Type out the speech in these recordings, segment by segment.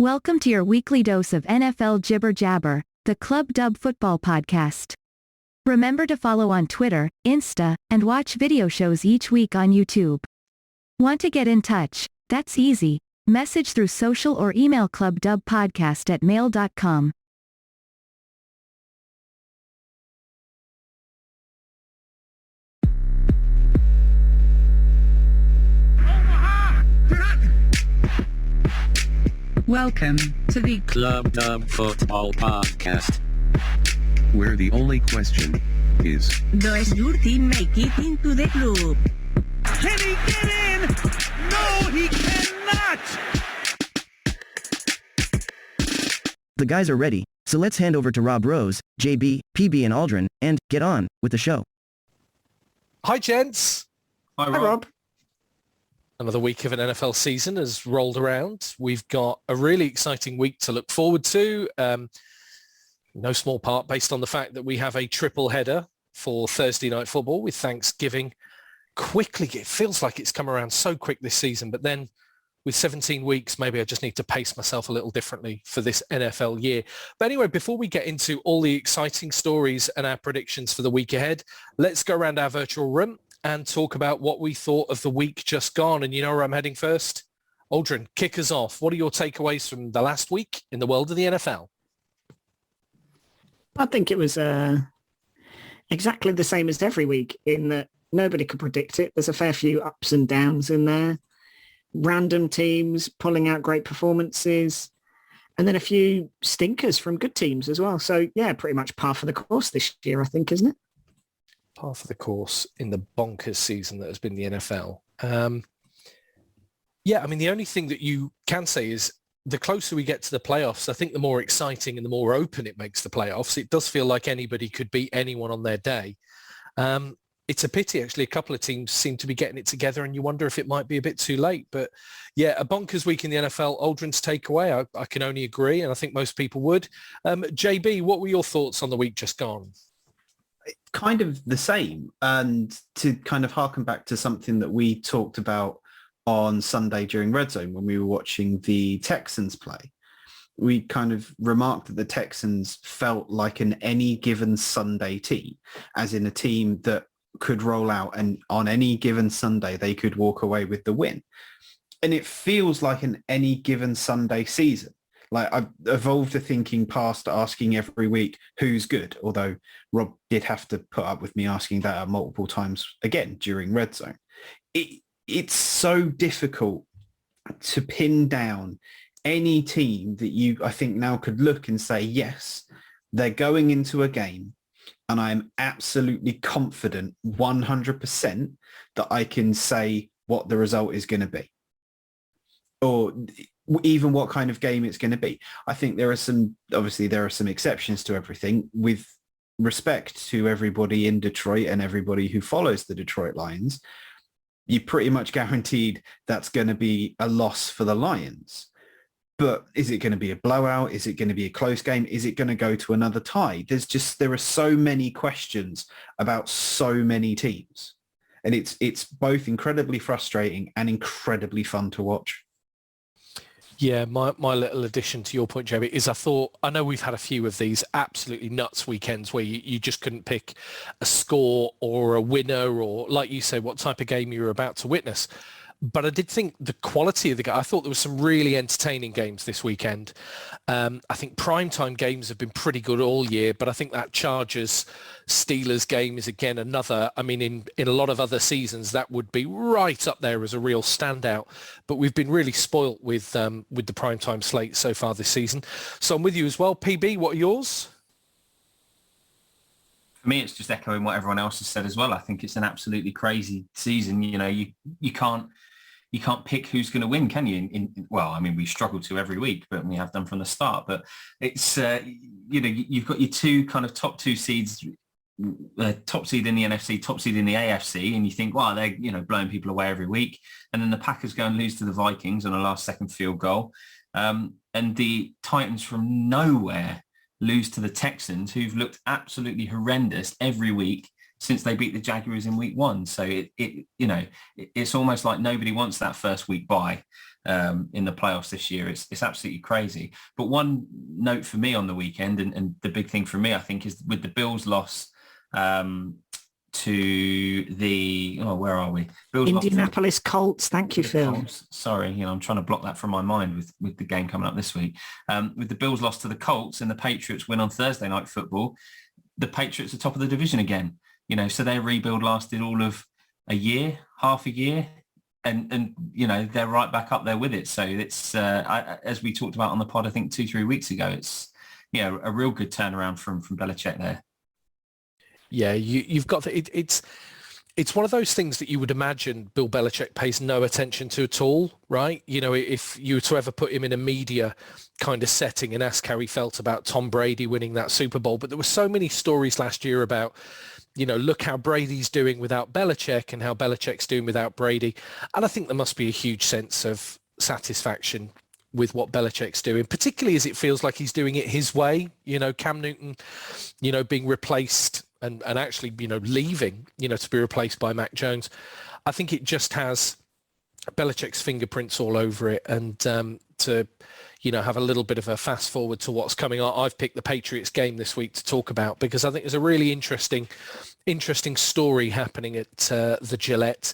Welcome to your weekly dose of NFL Jibber Jabber, the Club Dub Football Podcast. Remember to follow on Twitter, Insta, and watch video shows each week on YouTube. Want to get in touch? That's easy. Message through social or email clubdubpodcast@mail.com. Welcome to the Club Dub Football Podcast, where the only question is, does your team make it into the club? Can he get in? No, he cannot! The guys are ready, so let's hand over to Rob Rose, JB, PB and Aldrin, and get on with the show. Hi, gents. Hi, Rob. Another week of an NFL season has rolled around. We've got a really exciting week to look forward to. No small part based on the fact that we have a triple header for Thursday night football with Thanksgiving quickly. It feels like it's come around so quick this season, but then with 17 weeks, maybe I just need to pace myself a little differently for this NFL year. But anyway, before we get into all the exciting stories and our predictions for the week ahead, let's go around our virtual room and talk about what we thought of the week just gone. And you know where I'm heading first? Aldrin, kick us off. What are your takeaways from the last week in the world of the NFL? I think it was exactly the same as every week in that nobody could predict it. There's a fair few ups and downs in there. Random teams pulling out great performances, and then a few stinkers from good teams as well. So, yeah, pretty much par for the course this year, I think, isn't it? Par for the course in the bonkers season that has been the NFL. Yeah, I mean, the only thing that you can say is the closer we get to the playoffs, I think the more exciting and the more open it makes the playoffs. It does feel like anybody could beat anyone on their day. It's a pity, actually. A couple of teams seem to be getting it together and you wonder if it might be a bit too late. But yeah, a bonkers week in the NFL. Aldrin's takeaway, I can only agree, and I think most people would. JB, what were your thoughts on the week just gone? Kind of the same, and to kind of harken back to something that we talked about on Sunday during Red Zone when we were watching the Texans play. We kind of remarked that the Texans felt like an any given Sunday team, as in a team that could roll out and on any given Sunday they could walk away with the win. And it feels like an any given Sunday season. Like, I've evolved a thinking past asking every week who's good, although Rob did have to put up with me asking that multiple times again during Red Zone. It's so difficult to pin down any team that you, I think, now could look and say, yes, they're going into a game and I'm absolutely confident 100% that I can say what the result is going to be, or even what kind of game it's going to be. I think there are some exceptions to everything. With respect to everybody in Detroit and everybody who follows the Detroit Lions, you pretty much guaranteed that's going to be a loss for the Lions. But is it going to be a blowout? Is it going to be a close game? Is it going to go to another tie? There are so many questions about so many teams. And it's both incredibly frustrating and incredibly fun to watch. Yeah, my little addition to your point, Jamie, is I know we've had a few of these absolutely nuts weekends where you just couldn't pick a score or a winner or, like you say, what type of game you were about to witness. But I did think the quality of the game, I thought there was some really entertaining games this weekend. I think primetime games have been pretty good all year, but I think that Chargers-Steelers game is again another, I mean, in a lot of other seasons, that would be right up there as a real standout. But we've been really spoilt with the primetime slate so far this season. So I'm with you as well. PB, what are yours? For me, it's just echoing what everyone else has said as well. I think it's an absolutely crazy season. You know, you can't pick who's going to win, can you? Well, I mean, we struggle to every week, but we have done from the start. But it's, you've got your two kind of top two seeds, top seed in the NFC, top seed in the AFC, and you think, wow, they're, blowing people away every week. And then the Packers go and lose to the Vikings on a last-second field goal. And the Titans from nowhere lose to the Texans, who've looked absolutely horrendous every week since they beat the Jaguars in week 1. So it's almost like nobody wants that first week bye in the playoffs this year. It's absolutely crazy. But one note for me on the weekend, and the big thing for me, I think, is with the Bills loss to the, where are we? Bills Indianapolis Colts. Thank you, Phil. Colts. Sorry, I'm trying to block that from my mind with the game coming up this week. With the Bills loss to the Colts and the Patriots win on Thursday Night Football, the Patriots are top of the division again. So their rebuild lasted all of a year, half a year, and they're right back up there with it. So it's as we talked about on the pod, I think 2-3 weeks ago, it's a real good turnaround from Belichick there. Yeah, you've got it's one of those things that you would imagine Bill Belichick pays no attention to at all, right? If you were to ever put him in a media kind of setting and ask how he felt about Tom Brady winning that Super Bowl. But there were so many stories last year about, look how Brady's doing without Belichick and how Belichick's doing without Brady. And I think there must be a huge sense of satisfaction with what Belichick's doing, particularly as it feels like he's doing it his way. Cam Newton, being replaced and actually, leaving, to be replaced by Mac Jones. I think it just has Belichick's fingerprints all over it. And to, have a little bit of a fast forward to what's coming on, I've picked the Patriots game this week to talk about because I think there's a really interesting story happening at the Gillette.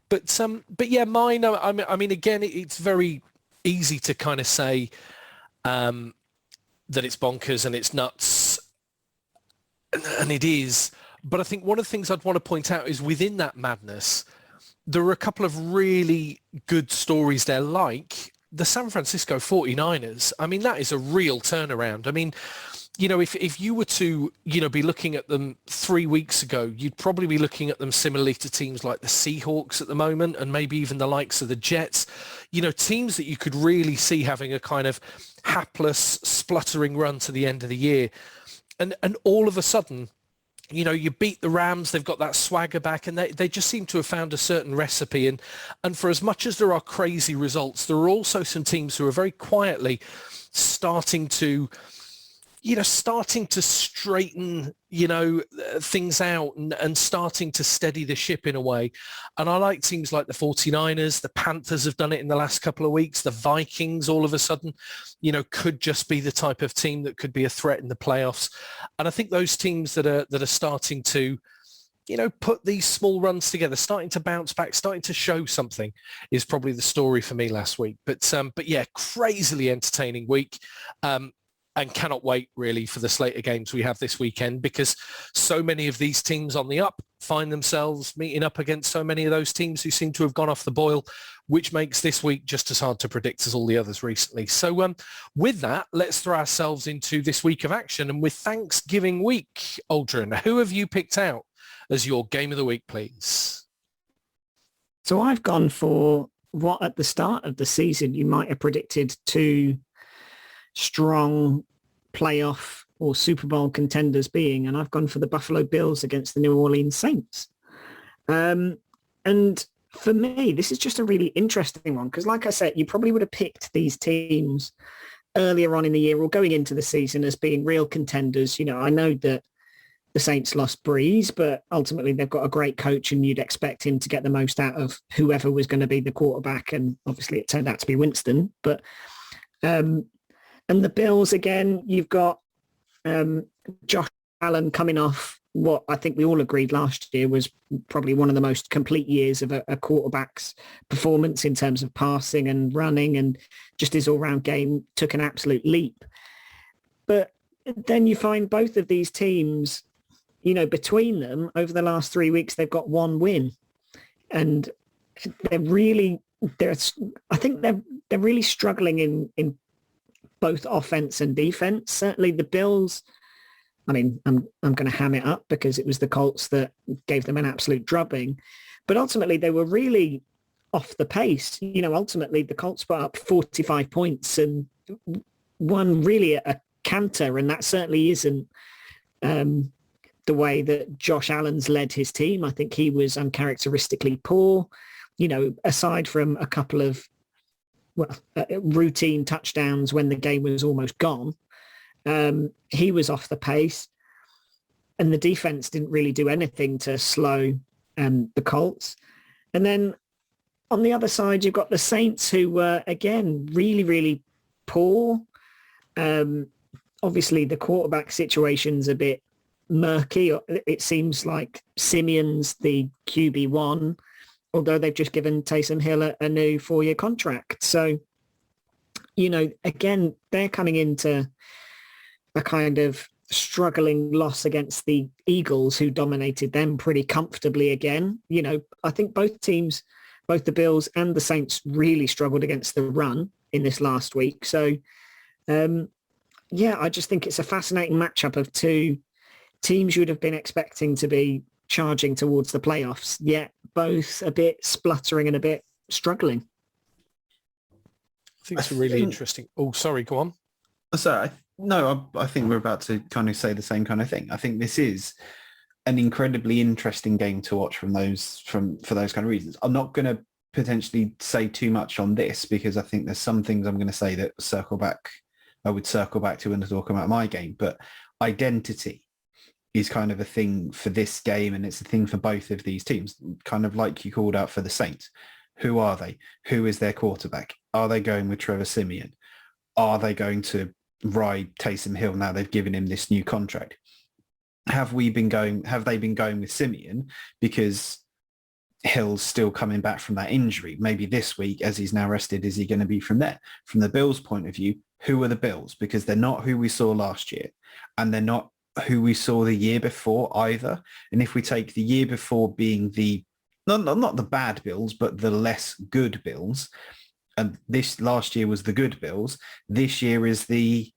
But yeah, mine, I mean, again, it's very easy to kind of say that it's bonkers and it's nuts. And it is. But I think one of the things I'd want to point out is within that madness, there are a couple of really good stories there, like the San Francisco 49ers. I mean, that is a real turnaround. I mean, if you were to, be looking at them 3 weeks ago, you'd probably be looking at them similarly to teams like the Seahawks at the moment and maybe even the likes of the Jets, teams that you could really see having a kind of hapless, spluttering run to the end of the year. And all of a sudden, you beat the Rams, they've got that swagger back, and they just seem to have found a certain recipe. And for as much as there are crazy results, there are also some teams who are very quietly starting to straighten, things out and starting to steady the ship in a way. And I like teams like the 49ers, the Panthers have done it in the last couple of weeks. The Vikings all of a sudden, could just be the type of team that could be a threat in the playoffs. And I think those teams that are starting to, put these small runs together, starting to bounce back, starting to show something is probably the story for me last week. But yeah, crazily entertaining week. And cannot wait really for the slate of games we have this weekend because so many of these teams on the up find themselves meeting up against so many of those teams who seem to have gone off the boil, which makes this week just as hard to predict as all the others recently. So with that, let's throw ourselves into this week of action. And with Thanksgiving week, Aldrin, who have you picked out as your game of the week, please? So I've gone for what at the start of the season you might have predicted two strong playoff or Super Bowl contenders being, and I've gone for the Buffalo Bills against the New Orleans Saints. And for me, this is just a really interesting one because, like I said, you probably would have picked these teams earlier on in the year or going into the season as being real contenders. I know that the Saints lost Breeze, but ultimately they've got a great coach and you'd expect him to get the most out of whoever was going to be the quarterback. And obviously it turned out to be Winston. But and the Bills, again, you've got Josh Allen coming off what I think we all agreed last year was probably one of the most complete years of a quarterback's performance in terms of passing and running, and just his all-round game took an absolute leap. But then you find both of these teams, between them over the last 3 weeks, they've got one win. And they're really struggling in both offense and defense. Certainly the Bills, I mean, I'm going to ham it up because it was the Colts that gave them an absolute drubbing, but ultimately they were really off the pace. Ultimately the Colts put up 45 points and won really a canter, and that certainly isn't the way that Josh Allen's led his team. I think he was uncharacteristically poor, aside from a couple of routine touchdowns when the game was almost gone. He was off the pace. and the defense didn't really do anything to slow the Colts. And then on the other side, you've got the Saints, who were, again, really, really poor. Obviously, the quarterback situation's a bit murky. It seems like Simeon's the QB1, although they've just given Taysom Hill a new 4-year contract. So, again, they're coming into a kind of struggling loss against the Eagles, who dominated them pretty comfortably again. I think both teams, both the Bills and the Saints, really struggled against the run in this last week. So, I just think it's a fascinating matchup of two teams you would have been expecting to be charging towards the playoffs, yet both a bit spluttering and a bit struggling. I think it's really interesting. Oh, sorry, go on. Sorry, I think we're about to kind of say the same kind of thing. I think this is an incredibly interesting game to watch for those kind of reasons. I'm not going to potentially say too much on this because I think there's some things I'm going to say that I would circle back to when I talk about my game. But identity is kind of a thing for this game, and it's a thing for both of these teams, kind of like you called out for the Saints. Who are they? Who is their quarterback? Are they going with Trevor Siemian? Are they going to ride Taysom Hill now they've given him this new contract? Have they been going with Simeon because Hill's still coming back from that injury? Maybe this week, as he's now rested, is he going to be from there? From the Bills' point of view, who are the Bills? Because they're not who we saw last year, and they're not who we saw the year before either. And if we take the year before being the, not the bad Bills, but the less good Bills, and this last year was the good Bills, this year is the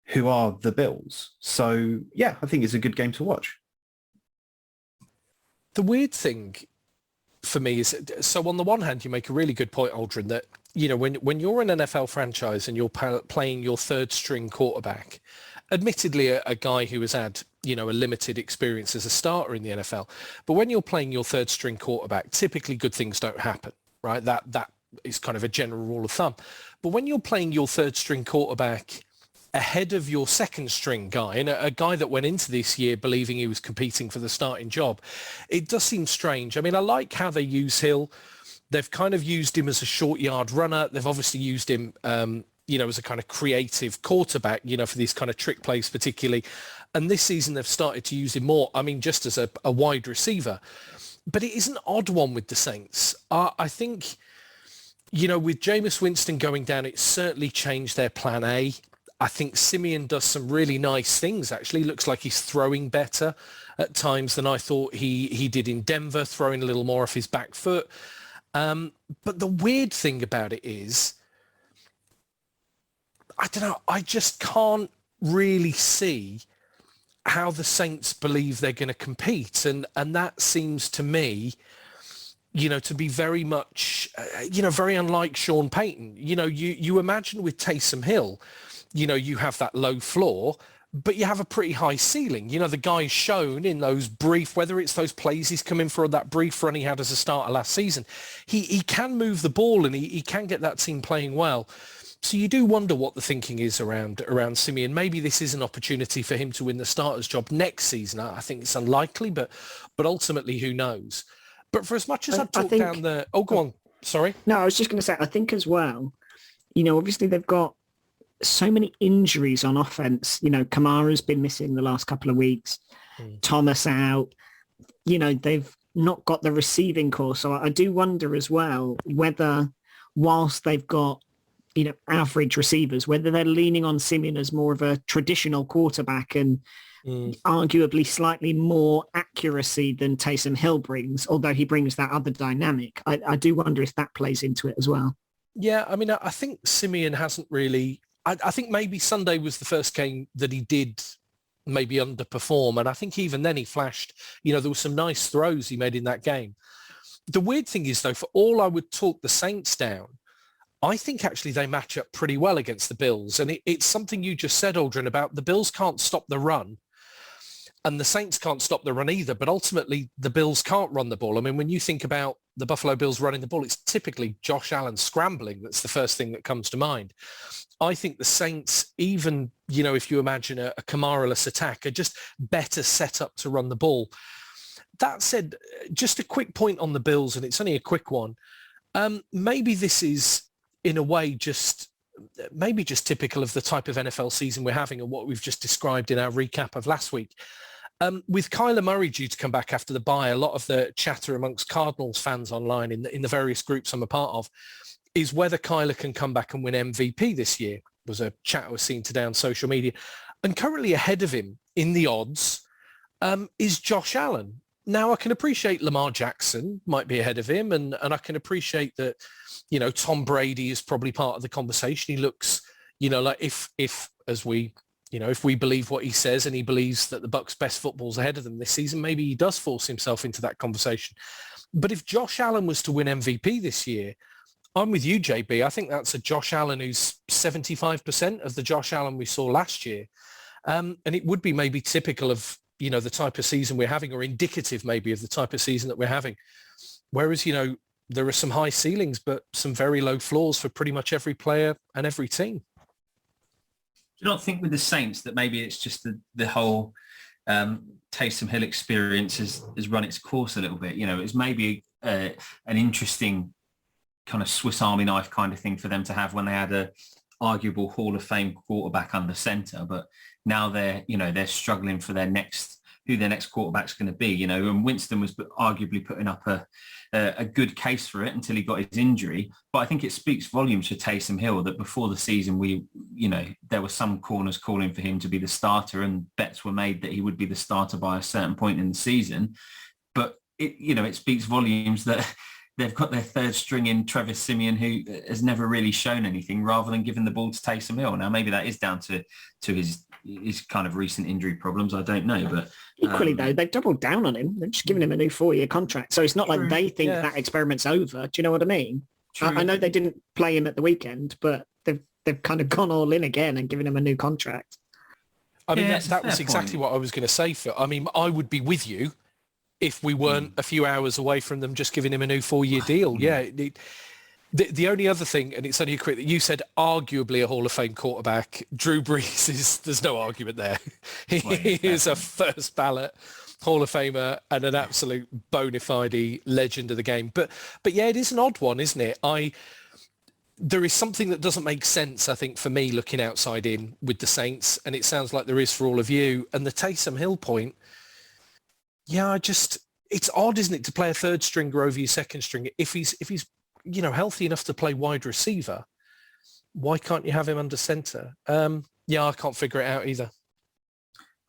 who are the Bills. So, yeah, I think it's a good game to watch. The weird thing for me is, so on the one hand, you make a really good point, Aldrin, that, when you're an NFL franchise and you're playing your third string quarterback, admittedly a guy who has had, a limited experience as a starter in the NFL, but when you're playing your third string quarterback, typically good things don't happen, right? That is kind of a general rule of thumb. But when you're playing your third string quarterback ahead of your second string guy, and a guy that went into this year believing he was competing for the starting job, it does seem strange. I mean, I like how they use Hill. They've kind of used him as a short yard runner. They've obviously used him, as a kind of creative quarterback, for these kind of trick plays particularly. And this season they've started to use him more, just as a wide receiver. But it is an odd one with the Saints. I think, with Jameis Winston going down, it certainly changed their plan A. I think Simeon does some really nice things, actually. Looks like he's throwing better at times than I thought he did in Denver, throwing a little more off his back foot. But the weird thing about it is, I don't know, I just can't really see how the Saints believe they're going to compete. And that seems to me, to be very much, very unlike Sean Payton. You imagine with Taysom Hill, you have that low floor, but you have a pretty high ceiling. The guy's shown in those brief, whether it's those plays he's come in for, that brief run he had as a starter last season, he can move the ball and he can get that team playing well. So you do wonder what the thinking is around Simeon. Maybe this is an opportunity for him to win the starter's job next season. I think it's unlikely, but ultimately, who knows? But for as much as I've talked down the... Oh, go on. Sorry. No, I was just going to say, I think as well, obviously they've got so many injuries on offense. Kamara's been missing the last couple of weeks. Thomas out. They've not got the receiving core. So I do wonder as well whether, whilst they've got, average receivers, whether they're leaning on Simeon as more of a traditional quarterback and arguably slightly more accuracy than Taysom Hill brings, although he brings that other dynamic. I do wonder if that plays into it as well. Yeah, I think Simeon hasn't really... I think maybe Sunday was the first game that he did maybe underperform. And I think even then he flashed, there were some nice throws he made in that game. The weird thing is, though, for all I would talk the Saints down, I think actually they match up pretty well against the Bills. And it's something you just said, Aldrin, about the Bills can't stop the run and the Saints can't stop the run either. But ultimately, the Bills can't run the ball. I mean, when you think about the Buffalo Bills running the ball, it's typically Josh Allen scrambling. That's the first thing that comes to mind. I think the Saints, even, if you imagine a Kamara-less attack, are just better set up to run the ball. That said, just a quick point on the Bills, and it's only a quick one. Maybe this is, in a way, just typical of the type of NFL season we're having and what we've just described in our recap of last week. With Kyler Murray due to come back after the bye, a lot of the chatter amongst Cardinals fans online in the various groups I'm a part of is whether Kyler can come back and win MVP this year. Was a chat I was seeing today on social media. And currently ahead of him in the odds is Josh Allen. Now, I can appreciate Lamar Jackson might be ahead of him, and I can appreciate that, Tom Brady is probably part of the conversation. He looks, like if we believe what he says and he believes that the Bucs' best football's ahead of them this season, maybe he does force himself into that conversation. But if Josh Allen was to win MVP this year, I'm with you, JB. I think that's a Josh Allen who's 75% of the Josh Allen we saw last year. And it would be maybe typical of, the type of season we're having, or indicative maybe of the type of season that we're having. Whereas, there are some high ceilings, but some very low floors for pretty much every player and every team. Do you not think with the Saints that maybe it's just the whole Taysom Hill experience has run its course a little bit? It's maybe an interesting kind of Swiss Army knife kind of thing for them to have when they had a arguable Hall of Fame quarterback under center, but now they're struggling for who their next quarterback's going to be, and Winston was arguably putting up a good case for it until he got his injury. But I think it speaks volumes for Taysom Hill that before the season, there were some corners calling for him to be the starter, and bets were made that he would be the starter by a certain point in the season. But it speaks volumes that they've got their third string in Travis Simeon, who has never really shown anything, rather than giving the ball to Taysom Hill. Now, maybe that is down to his kind of recent injury problems. I don't know, but equally though, they've doubled down on him. They've just given him a new 4-year contract, so it's not like they think that experiment's over. Do you know what I mean? I know they didn't play him at the weekend, but they've kind of gone all in again and given him a new contract. I mean, that was exactly what I was going to say, Phil. I mean, I would be with you if we weren't a few hours away from them just giving him a new 4-year deal. Yeah. The only other thing, and it's only a quick, that you said arguably a Hall of Fame quarterback, Drew Brees there's no argument there. He is a first ballot Hall of Famer and an absolute bona fide legend of the game. But yeah, it is an odd one, isn't it? There is something that doesn't make sense, I think, for me looking outside in with the Saints, and it sounds like there is for all of you. And the Taysom Hill point, yeah, it's odd, isn't it, to play a third stringer over your second stringer if he's healthy enough to play wide receiver. Why can't you have him under center? I can't figure it out either.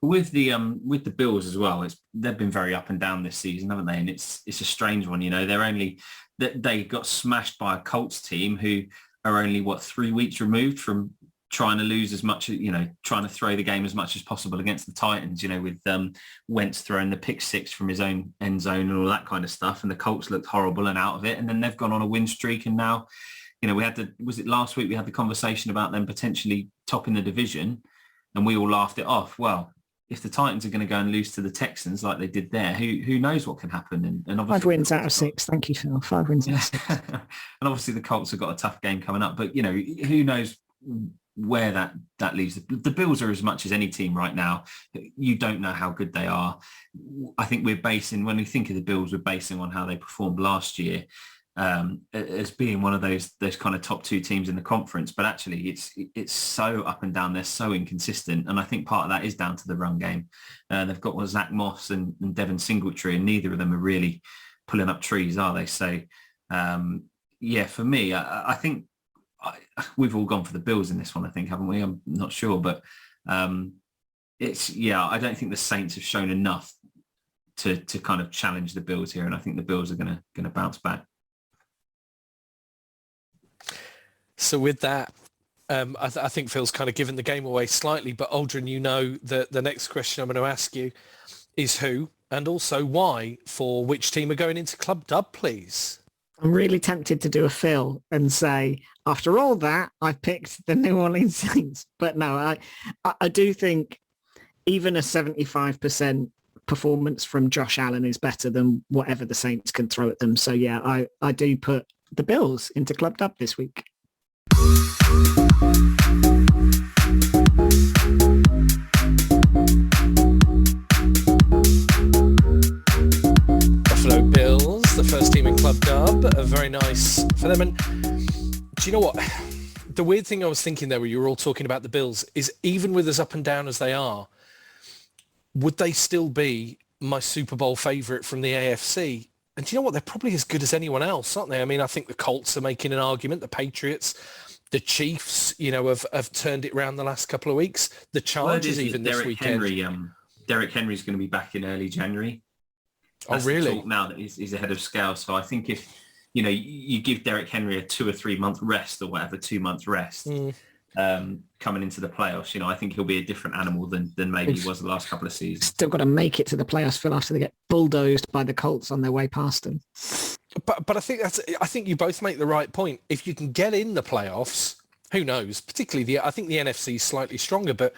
With the Bills as well, they've been very up and down this season, haven't they? And it's a strange one. They got smashed by a Colts team who are only 3 weeks removed from trying to lose as much, trying to throw the game as much as possible against the Titans, with Wentz throwing the pick six from his own end zone and all that kind of stuff. And the Colts looked horrible and out of it. And then they've gone on a win streak. And now, was it last week we had the conversation about them potentially topping the division, and we all laughed it off. Well, if the Titans are going to go and lose to the Texans like they did there, who knows what can happen? And obviously 5 wins out of 6. Thank you, Phil. 5 wins out of 6. And obviously the Colts have got a tough game coming up, but who knows where that leaves. The Bills are, as much as any team right now, you don't know how good they are. I think when we think of the Bills, we're basing on how they performed last year as being one of those kind of top 2 teams in the conference. But actually it's so up and down. They're so inconsistent. And I think part of that is down to the run game. They've got Zach Moss and Devin Singletary, and neither of them are really pulling up trees, are they? So for me, I think we've all gone for the Bills in this one, I think, haven't we? I'm not sure, but I don't think the Saints have shown enough to kind of challenge the Bills here, and I think the Bills are going to bounce back. So with that, I think Phil's kind of given the game away slightly, but Aldrin, that the next question I'm going to ask you is who, and also why, for which team are going into Club Dub, please. I'm really tempted to do a Phil and say, after all that, I picked the New Orleans Saints. But no, I do think even a 75% performance from Josh Allen is better than whatever the Saints can throw at them. So yeah, I do put the Bills into Club Dub this week. Buffalo Bills, the first team in Club Dub, very nice for them. And do you know what? The weird thing I was thinking there when you were all talking about the Bills is even with as up and down as they are, would they still be my Super Bowl favourite from the AFC? And do you know what? They're probably as good as anyone else, aren't they? I mean, I think the Colts are making an argument, the Patriots, the Chiefs, have turned it around the last couple of weeks. The Chargers even this weekend. Derrick Henry's going to be back in early January. That's really? The talk now that he's ahead of scale. So I think if, you give Derrick Henry a 2 or 3 month rest or whatever, 2 months rest, coming into the playoffs, I think he'll be a different animal than maybe he was the last couple of seasons. Still got to make it to the playoffs, Phil, after they get bulldozed by the Colts on their way past them. But I think you both make the right point. If you can get in the playoffs, who knows? Particularly I think the NFC is slightly stronger, but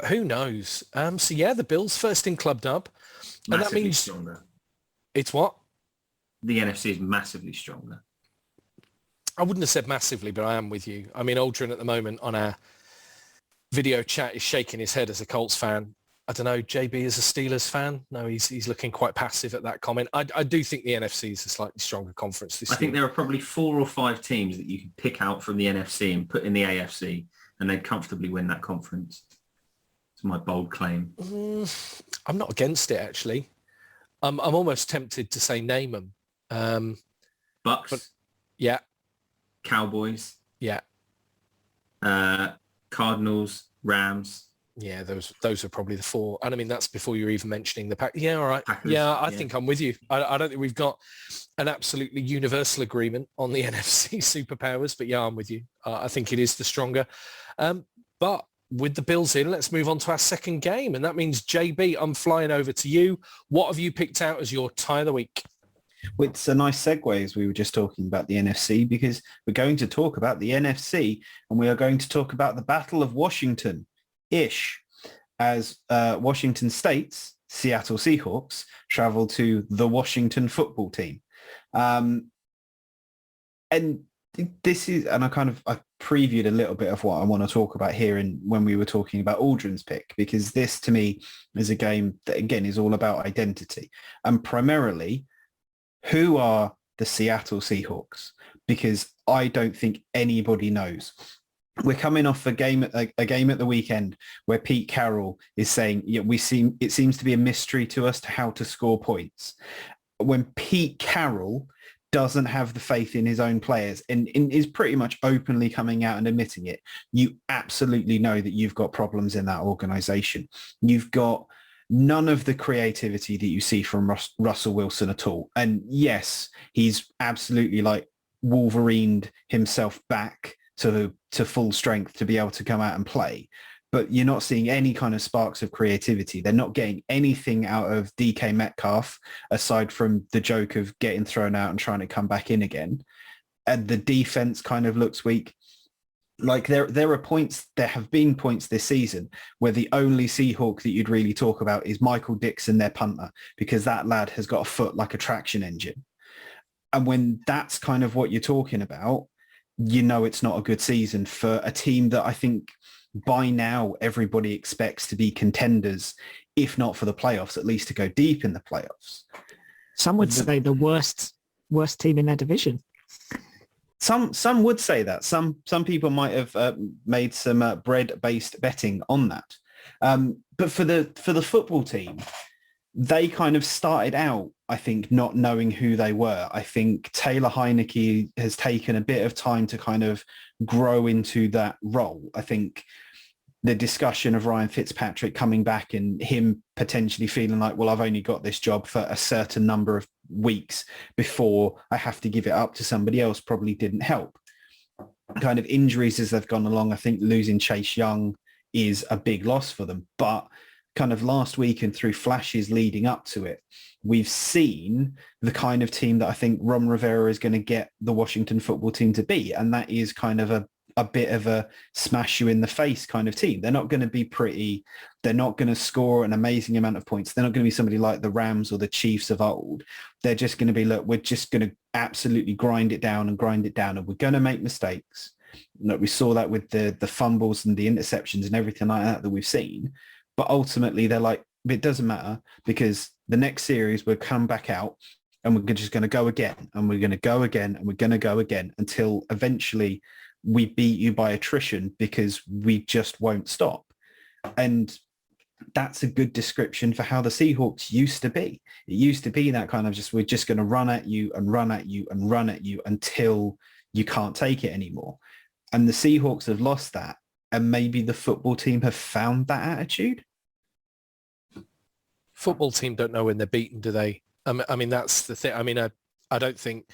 who knows? So yeah, the Bills first in Club Dub, and that means stronger. It's what? The NFC is massively stronger. I wouldn't have said massively, but I am with you. I mean, Aldrin at the moment on our video chat is shaking his head as a Colts fan. I don't know, JB is a Steelers fan. No, he's looking quite passive at that comment. I do think the NFC is a slightly stronger conference this year. I think there are probably 4 or 5 teams that you can pick out from the NFC and put in the AFC, and they'd comfortably win that conference. It's my bold claim. I'm not against it, actually. I'm almost tempted to say name them. Bucks. But, yeah. Cowboys. Yeah. Cardinals, Rams. Yeah, those are probably the 4. And I mean, that's before you're even mentioning the pack. Yeah, all right. Packers, yeah, I think I'm with you. I don't think we've got an absolutely universal agreement on the NFC superpowers, but yeah, I'm with you. I think it is the stronger. But with the Bills in, let's move on to our second game. And that means, JB, I'm flying over to you. What have you picked out as your tie of the week? Well, it's a nice segue as we were just talking about the NFC, because we're going to talk about the NFC and we are going to talk about the Battle of Washington-ish as Washington State's Seattle Seahawks travel to the Washington football team. And this is, and I previewed a little bit of what I want to talk about here when we were talking about Aldrin's pick, because this to me is a game that again is all about identity and primarily who are the Seattle Seahawks, because I don't think anybody knows. We're coming off a game at the weekend where Pete Carroll is saying, it seems to be a mystery to us to how to score points. When Pete Carroll doesn't have the faith in his own players and is pretty much openly coming out and admitting it, you absolutely know that you've got problems in that organization. You've got none of the creativity that you see from Russell Wilson at all. And yes, he's absolutely Wolverined himself back to full strength to be able to come out and play. But you're not seeing any kind of sparks of creativity. They're not getting anything out of DK Metcalf aside from the joke of getting thrown out and trying to come back in again. And the defense kind of looks weak. There have been points this season where the only Seahawk that you'd really talk about is Michael Dixon, their punter, because that lad has got a foot like a traction engine. And when that's kind of what you're talking about, it's not a good season for a team that I think by now everybody expects to be contenders, if not for the playoffs, at least to go deep in the playoffs. Some would say the worst team in their division. Some would say that. Some people might have made some bread-based betting on that. But for the football team, they kind of started out, I think, not knowing who they were. I think Taylor Heineke has taken a bit of time to kind of grow into that role. I think the discussion of Ryan Fitzpatrick coming back and him potentially feeling like, well, I've only got this job for a certain number of weeks before I have to give it up to somebody else probably didn't help. Kind of injuries as they've gone along, I think losing Chase Young is a big loss for them. But kind of last week and through flashes leading up to it, we've seen the kind of team that I think Ron Rivera is going to get the Washington football team to be. And that is kind of a a bit of a smash you in the face kind of team. They're not going to be pretty. They're not going to score an amazing amount of points. They're not going to be somebody like the Rams or the Chiefs of old. They're just going to be, look, we're just going to absolutely grind it down, and we're going to make mistakes. Look, we saw that with the fumbles and the interceptions and everything like that we've seen. But ultimately, they're like, it doesn't matter, because the next series we'll come back out and we're just going to go again, and we're going to go again, and we're going to go again until eventually we beat you by attrition, because we just won't stop. And that's a good description for how the Seahawks used to be. It used to be that kind of just, we're just going to run at you and run at you and run at you until you can't take it anymore. And the Seahawks have lost that. And maybe the football team have found that attitude. Football team don't know when they're beaten, do they? I mean, that's the thing. I mean, I don't think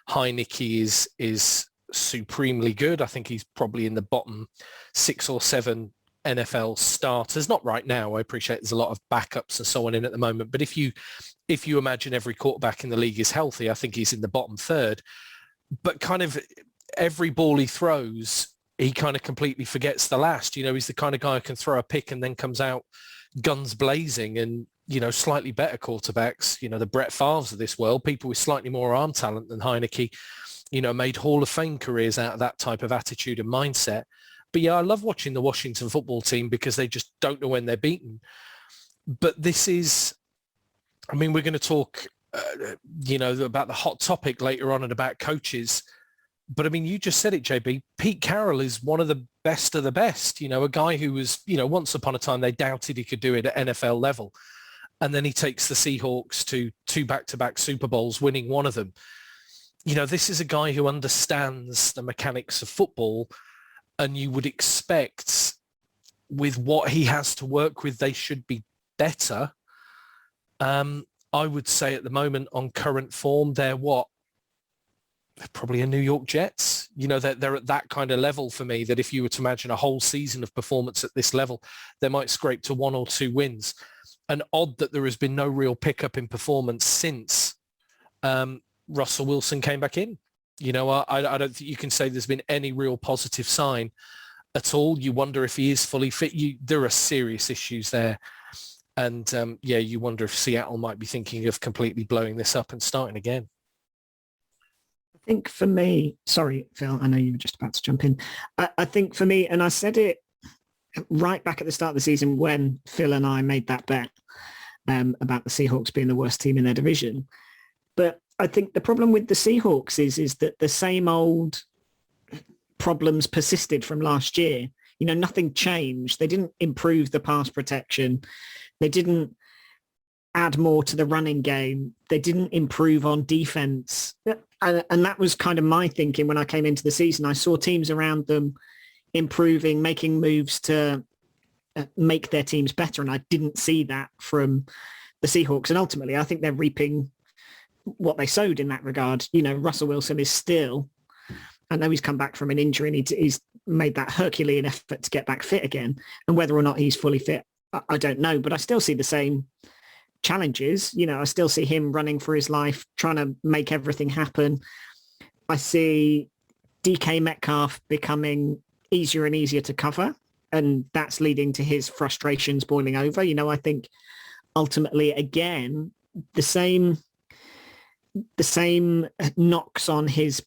Heineke is supremely good. I think he's probably in the bottom 6 or 7 NFL starters. Not right now. I appreciate there's a lot of backups and so on in at the moment. But if you imagine every quarterback in the league is healthy, I think he's in the bottom 3rd. But kind of every ball he throws, he kind of completely forgets the last. You know, he's the kind of guy who can throw a pick and then comes out guns blazing. And, you know, slightly better quarterbacks, you know, the Brett Favres of this world, people with slightly more arm talent than Heineke, you know, made Hall of Fame careers out of that type of attitude and mindset. But yeah, I love watching the Washington football team because they just don't know when they're beaten. But this is, I mean, we're going to talk, you know, about the hot topic later on and about coaches. But I mean, you just said it, JB. Pete Carroll is one of the best of the best, you know, a guy who was, you know, once upon a time they doubted he could do it at NFL level. And then he takes the Seahawks to 2 back-to-back Super Bowls, winning one of them. You know, this is a guy who understands the mechanics of football, and you would expect with what he has to work with, they should be better. I would say at the moment on current form, they're probably a New York Jets. You know, they're at that kind of level for me, that if you were to imagine a whole season of performance at this level, they might scrape to 1 or 2 wins. And odd that there has been no real pickup in performance since Russell Wilson came back in. You know, I don't think you can say there's been any real positive sign at all. You wonder if he is fully fit. There are serious issues there. And yeah, you wonder if Seattle might be thinking of completely blowing this up and starting again. I think for me, sorry, Phil, I know you were just about to jump in. I think for me, and I said it right back at the start of the season when Phil and I made that bet about the Seahawks being the worst team in their division. But I think the problem with the Seahawks is that the same old problems persisted from last year. You know, nothing changed. They didn't improve the pass protection. They didn't add more to the running game. They didn't improve on defense. And that was kind of my thinking when I came into the season. I saw teams around them improving, making moves to make their teams better. And I didn't see that from the Seahawks. And ultimately, I think they're reaping what they sowed in that regard. You know, Russell Wilson is still, I know he's come back from an injury and he's made that Herculean effort to get back fit again. And whether or not he's fully fit, I don't know. But I still see the same challenges. You know, I still see him running for his life, trying to make everything happen. I see DK Metcalf becoming easier and easier to cover, and that's leading to his frustrations boiling over. You know, I think ultimately, again, the same knocks on his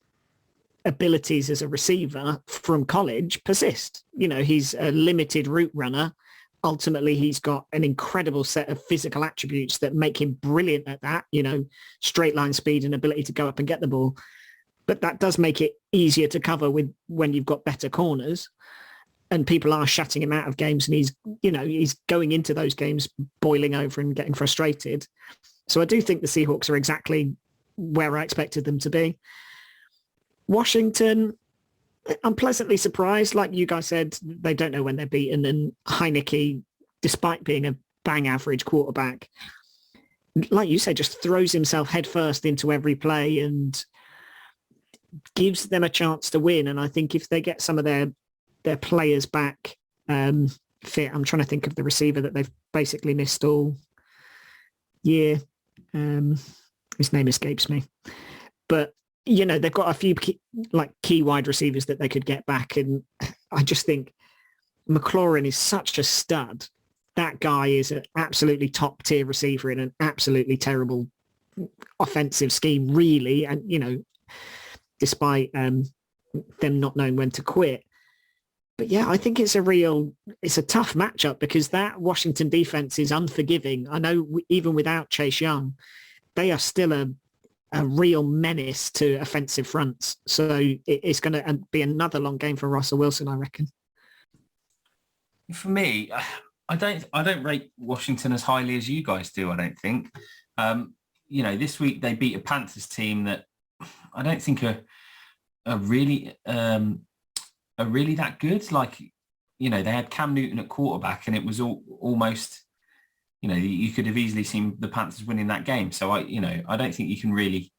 abilities as a receiver from college persist. You know, he's a limited route runner. Ultimately, he's got an incredible set of physical attributes that make him brilliant at that, you know, straight line speed and ability to go up and get the ball. But that does make it easier to cover with when you've got better corners, and people are shutting him out of games, and he's going into those games boiling over and getting frustrated. So I do think the Seahawks are exactly where I expected them to be. Washington, I'm pleasantly surprised. Like you guys said, they don't know when they're beaten, and Heineke, despite being a bang average quarterback, like you said, just throws himself headfirst into every play and gives them a chance to win. And I think if they get some of their players back fit, I'm trying to think of the receiver that they've basically missed all year. His name escapes me. But they've got a few key wide receivers that they could get back. And I just think McLaurin is such a stud. That guy is an absolutely top tier receiver in an absolutely terrible offensive scheme, really. And, despite them not knowing when to quit. But yeah, I think it's a tough matchup because that Washington defense is unforgiving. I know even without Chase Young, they are still a real menace to offensive fronts. So it's going to be another long game for Russell Wilson, I reckon. For me, I don't rate Washington as highly as you guys do, I don't think. This week they beat a Panthers team that I don't think are really that good. They had Cam Newton at quarterback and it was almost, you could have easily seen the Panthers winning that game. So I don't think you can really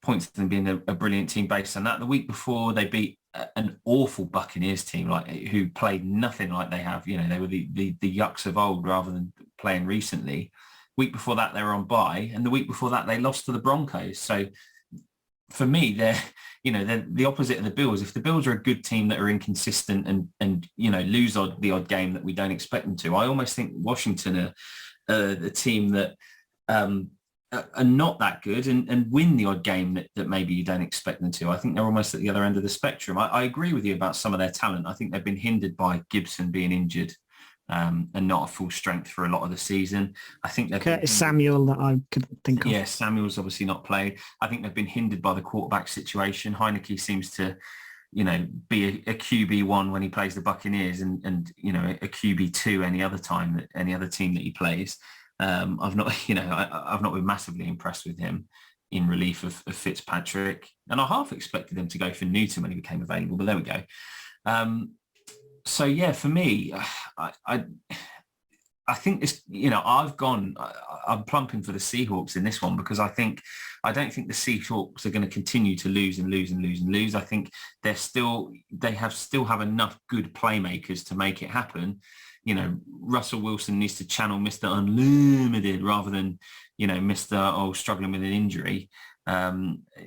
point to them being a brilliant team based on that. The week before they beat an awful Buccaneers team, who played nothing like they have. They were the yucks of old rather than playing recently. Week before that they were on bye, and the week before that they lost to the Broncos. So for me, they're the opposite of the Bills. If the Bills are a good team that are inconsistent and lose the odd game that we don't expect them to, I almost think Washington are the team that are not that good and win the odd game that maybe you don't expect them to. I think they're almost at the other end of the spectrum. I agree with you about some of their talent. I think they've been hindered by Gibson being injured and not at full strength for a lot of the season. I think Curtis Samuel that I could think of. Yeah, Samuel's obviously not played. I think they've been hindered by the quarterback situation. Heineke seems to, be a QB1 when he plays the Buccaneers and a QB2 any other team that he plays. I've not been massively impressed with him in relief of Fitzpatrick, and I half expected him to go for Newton when he became available, but there we go. So yeah, for me, I think this, I'm plumping for the Seahawks in this one because I don't think the Seahawks are going to continue to lose and lose and lose and lose. I think they still have enough good playmakers to make it happen. Russell Wilson needs to channel Mr. Unlimited rather than, Mr. struggling with an injury.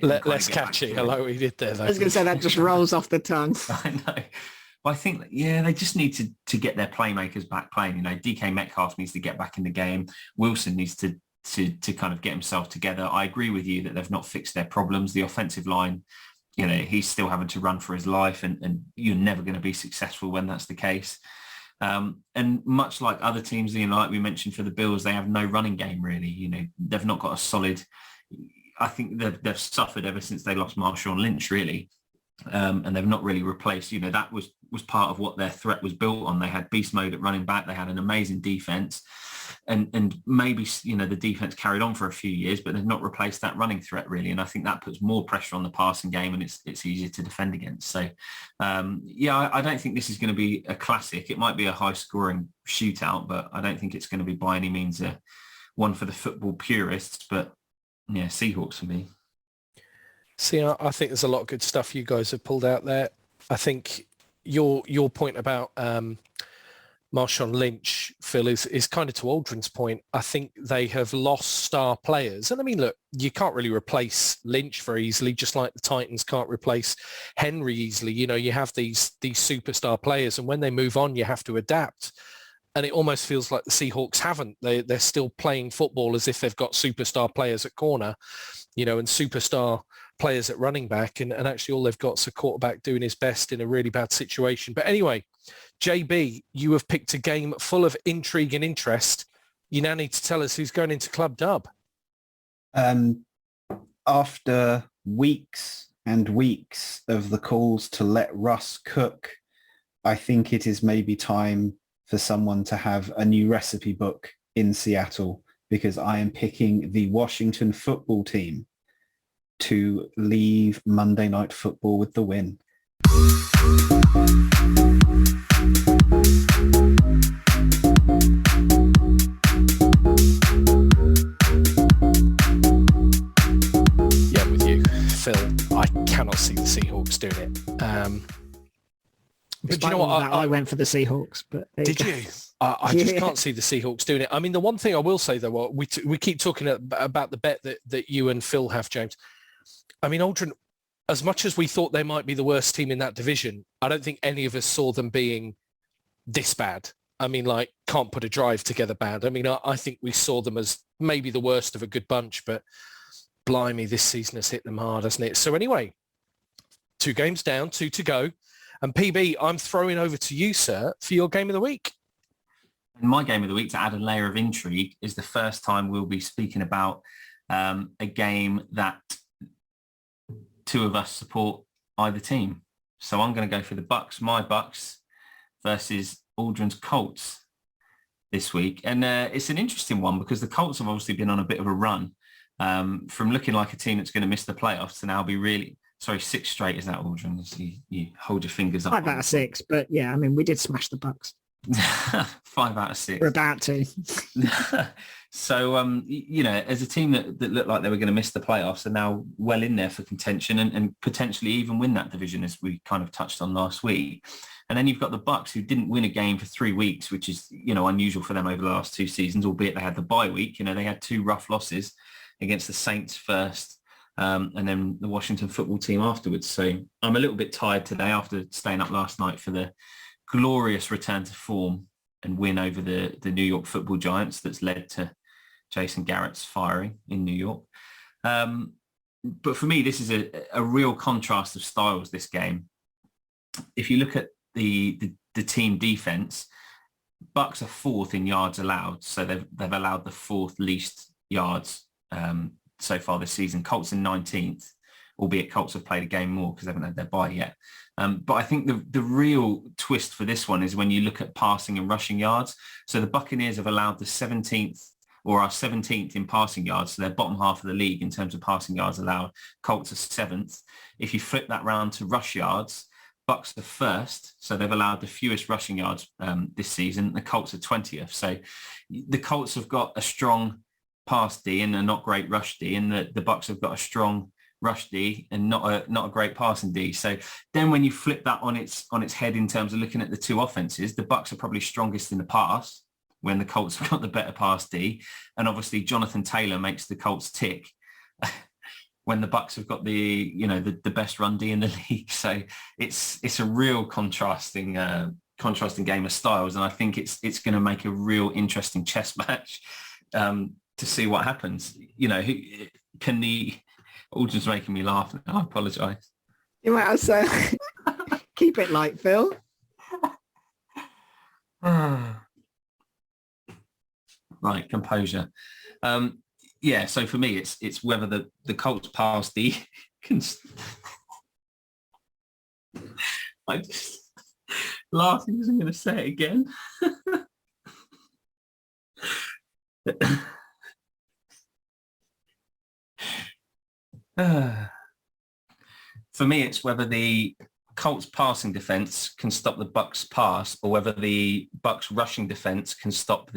Less catchy. I like what you did there, though. I was going to say that just rolls off the tongue. I know. But I think, they just need to get their playmakers back playing. DK Metcalf needs to get back in the game. Wilson needs to kind of get himself together. I agree with you that they've not fixed their problems. The offensive line, he's still having to run for his life and you're never going to be successful when that's the case. And much like other teams, like we mentioned for the Bills, they have no running game really. They've not got a solid. I think they've suffered ever since they lost Marshawn Lynch, really, and they've not really replaced. That was part of what their threat was built on. They had beast mode at running back. They had an amazing defense, and maybe the defense carried on for a few years, but they've not replaced that running threat really. And I think that puts more pressure on the passing game, and it's easier to defend against. So I don't think this is going to be a classic. It might be a high scoring shootout, but I don't think it's going to be by any means one for the football purists. But yeah, Seahawks for me. See, I think there's a lot of good stuff you guys have pulled out there. I think your point about Marshawn Lynch, Phil, is kind of to Aldrin's point. I think they have lost star players. And I mean, look, you can't really replace Lynch very easily, just like the Titans can't replace Henry easily. You have these superstar players, and when they move on, you have to adapt. And it almost feels like the Seahawks haven't. They're still playing football as if they've got superstar players at corner, and superstar players at running back. And actually all they've got is a quarterback doing his best in a really bad situation. But anyway, JB, you have picked a game full of intrigue and interest. You now need to tell us who's going into Club Dub. After weeks and weeks of the calls to let Russ cook, I think it is maybe time for someone to have a new recipe book in Seattle, because I am picking the Washington football team to leave Monday Night Football with the win. Yeah, with you, Phil. I cannot see the Seahawks doing it. But you know what? I went for the Seahawks. But did you? I just can't see the Seahawks doing it. I mean, the one thing I will say, though, we keep talking about the bet that you and Phil have, James. I mean, Aldrin, as much as we thought they might be the worst team in that division, I don't think any of us saw them being this bad. I mean, like, can't put a drive together bad. I mean, I think we saw them as maybe the worst of a good bunch, but blimey, this season has hit them hard, hasn't it? So anyway, 2 games down, 2 to go. And PB, I'm throwing over to you, sir, for your game of the week. And my game of the week, to add a layer of intrigue, is the first time we'll be speaking about a game that 2 of us support either team. So I'm going to go for the Bucks, my Bucks, versus Aldrin's Colts this week. And it's an interesting one because the Colts have obviously been on a bit of a run from looking like a team that's going to miss the playoffs to now be really... Sorry, 6 straight, is that, Aldrin? You hold your fingers up. 5 out of 6, but yeah, I mean, we did smash the Bucks. 5 out of 6. We're about to. So, as a team that looked like they were going to miss the playoffs are now well in there for contention and potentially even win that division, as we kind of touched on last week. And then you've got the Bucks, who didn't win a game for 3 weeks, which is, unusual for them over the last 2 seasons, albeit they had the bye week. They had 2 rough losses against the Saints first. And then the Washington football team afterwards. So I'm a little bit tired today after staying up last night for the glorious return to form and win over the New York football giants that's led to Jason Garrett's firing in New York. But for me, this is a real contrast of styles, this game. If you look at the team defense, Bucks are 4th in yards allowed. So they've allowed the 4th least yards so far this season. Colts in 19th, albeit Colts have played a game more because they haven't had their bye yet. But I think the real twist for this one is when you look at passing and rushing yards. So the Buccaneers have allowed the 17th or are 17th in passing yards. So they're bottom half of the league in terms of passing yards allowed. Colts are 7th. If you flip that round to rush yards, Bucks are 1st. So they've allowed the fewest rushing yards this season. The Colts are 20th. So the Colts have got a strong pass D and a not great rush D, and the Bucks have got a strong rush D and not a great passing D. So then when you flip that on its head in terms of looking at the 2 offenses, the Bucks are probably strongest in the pass when the Colts have got the better pass D, and obviously Jonathan Taylor makes the Colts tick when the Bucks have got the best run D in the league. So it's a real contrasting game of styles, and I think it's going to make a real interesting chess match. To see what happens. Aldrin's making me laugh. I apologise. You might have said, keep it light, Phil. Right, composure. So for me, it's whether the Colts pass D can... I just laughing because I'm going to say it again. For me, it's whether the Colts passing defense can stop the Bucks pass, or whether the Bucks rushing defense can stop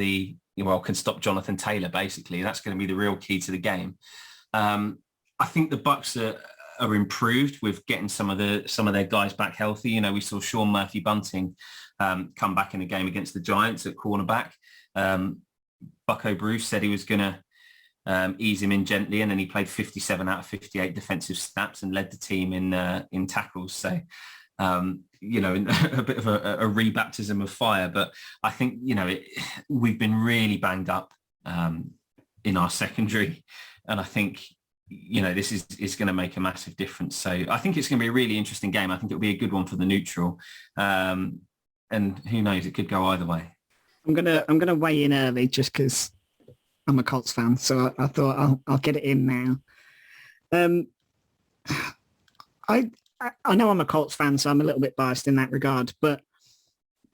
Jonathan Taylor. Basically, that's going to be the real key to the game. I think the Bucks are improved with getting some of their guys back healthy. We saw Sean Murphy-Bunting come back in a game against the Giants at cornerback. Bucko Bruce said he was going to ease him in gently, and then he played 57 out of 58 defensive snaps and led the team in tackles. So, a bit of a rebaptism of fire. But I think, we've been really banged up in our secondary, and I think, this is going to make a massive difference. So I think it's going to be a really interesting game. I think it'll be a good one for the neutral, and who knows, it could go either way. I'm gonna weigh in early just because I'm a Colts fan, so I thought I'll get it in now. I know I'm a Colts fan, so I'm a little bit biased in that regard, but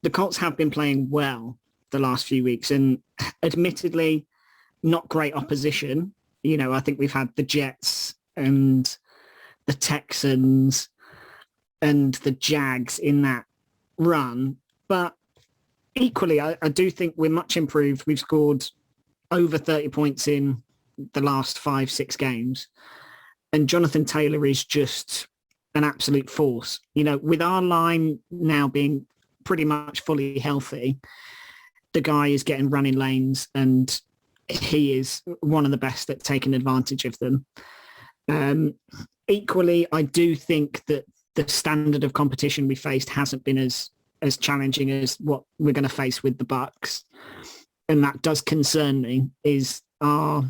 the Colts have been playing well the last few weeks, and admittedly not great opposition. I think we've had the Jets and the Texans and the Jags in that run, but equally, I do think we're much improved. We've scored over 30 points in the last 5-6 games. And Jonathan Taylor is just an absolute force. With our line now being pretty much fully healthy, the guy is getting running lanes, and he is one of the best at taking advantage of them. equally, I do think that the standard of competition we faced hasn't been as challenging as what we're going to face with the Bucks. And that does concern me, is our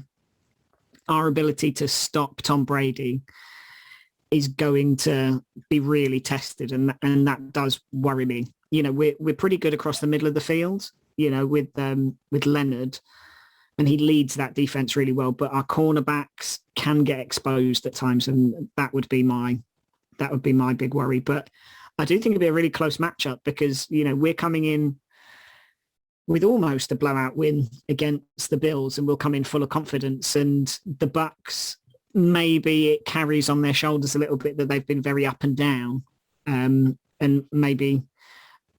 ability to stop Tom Brady is going to be really tested. And that does worry me. You know, we're pretty good across the middle of the field, you know, with Leonard, and he leads that defense really well, but our cornerbacks can get exposed at times. And that would be my big worry. But I do think it'd be a really close matchup because, you know, we're coming in with almost a blowout win against the Bills, and we'll come in full of confidence. And the Bucks, maybe it carries on their shoulders a little bit that they've been very up and down. And maybe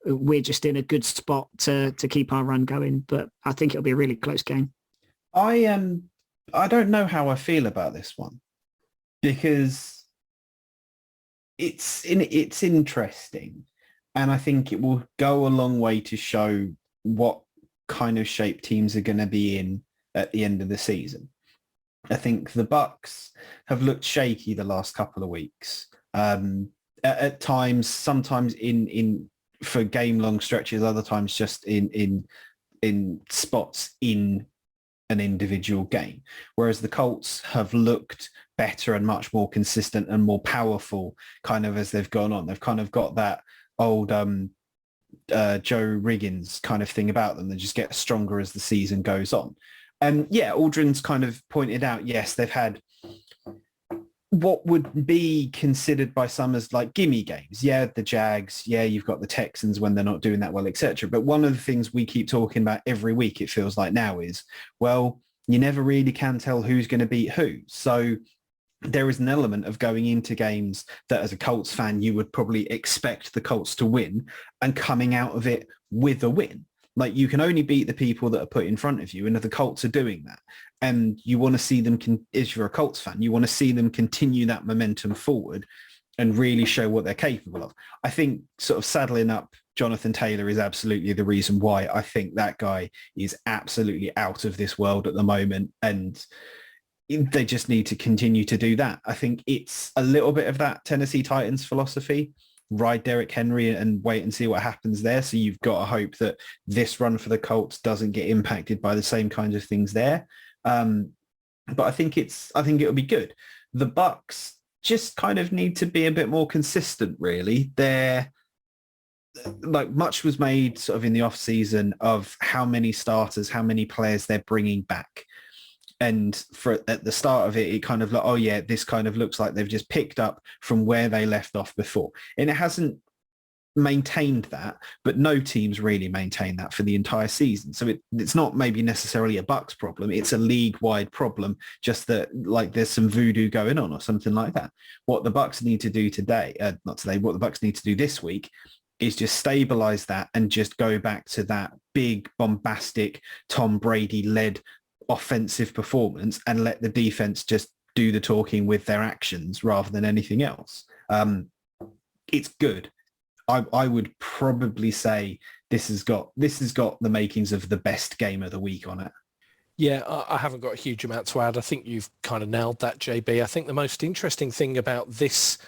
we're just in a good spot to keep our run going. But I think it'll be a really close game. I don't know how I feel about this one because it's interesting, and I think it will go a long way to show what kind of shape teams are going to be in at the end of the season. I think the Bucks have looked shaky the last couple of weeks. At times, sometimes in for game-long stretches, other times just in spots in an individual game, whereas the Colts have looked better and much more consistent and more powerful kind of as they've gone on. They've kind of got that old Joe Riggins kind of thing about them. They just get stronger as the season goes on. And yeah, Aldrin's kind of pointed out, yes, they've had what would be considered by some as like gimme games. Yeah, the Jags. Yeah, you've got the Texans when they're not doing that well, etc. But one of the things we keep talking about every week, it feels like now, is, well, you never really can tell who's going to beat who. So there is an element of going into games that as a Colts fan, you would probably expect the Colts to win and coming out of it with a win. Like, you can only beat the people that are put in front of you, and if the Colts are doing that, and you want to see them, if you're a Colts fan, you want to see them continue that momentum forward and really show what they're capable of. I think sort of saddling up Jonathan Taylor is absolutely the reason why I think that guy is absolutely out of this world at the moment, and they just need to continue to do that. I think it's a little bit of that Tennessee Titans philosophy. Ride Derrick Henry and wait and see what happens there. So you've got to hope that this run for the Colts doesn't get impacted by the same kinds of things there. But I think it'll be good. The Bucks just kind of need to be a bit more consistent, really. They're like, much was made sort of in the off season of how many starters, how many players they're bringing back. And at the start of it, it kind of like, oh yeah, this kind of looks like they've just picked up from where they left off before. And it hasn't maintained that, but no team's really maintained that for the entire season. So it's not maybe necessarily a Bucks problem. It's a league-wide problem, just that like there's some voodoo going on or something like that. What the Bucks need to do what the Bucks need to do this week is just stabilize that and just go back to that big, bombastic, Tom Brady-led offensive performance and let the defense just do the talking with their actions rather than anything else. It's good. I would probably say this has got the makings of the best game of the week on it. Yeah, I haven't got a huge amount to add. I think you've kind of nailed that, JB. I think the most interesting thing about this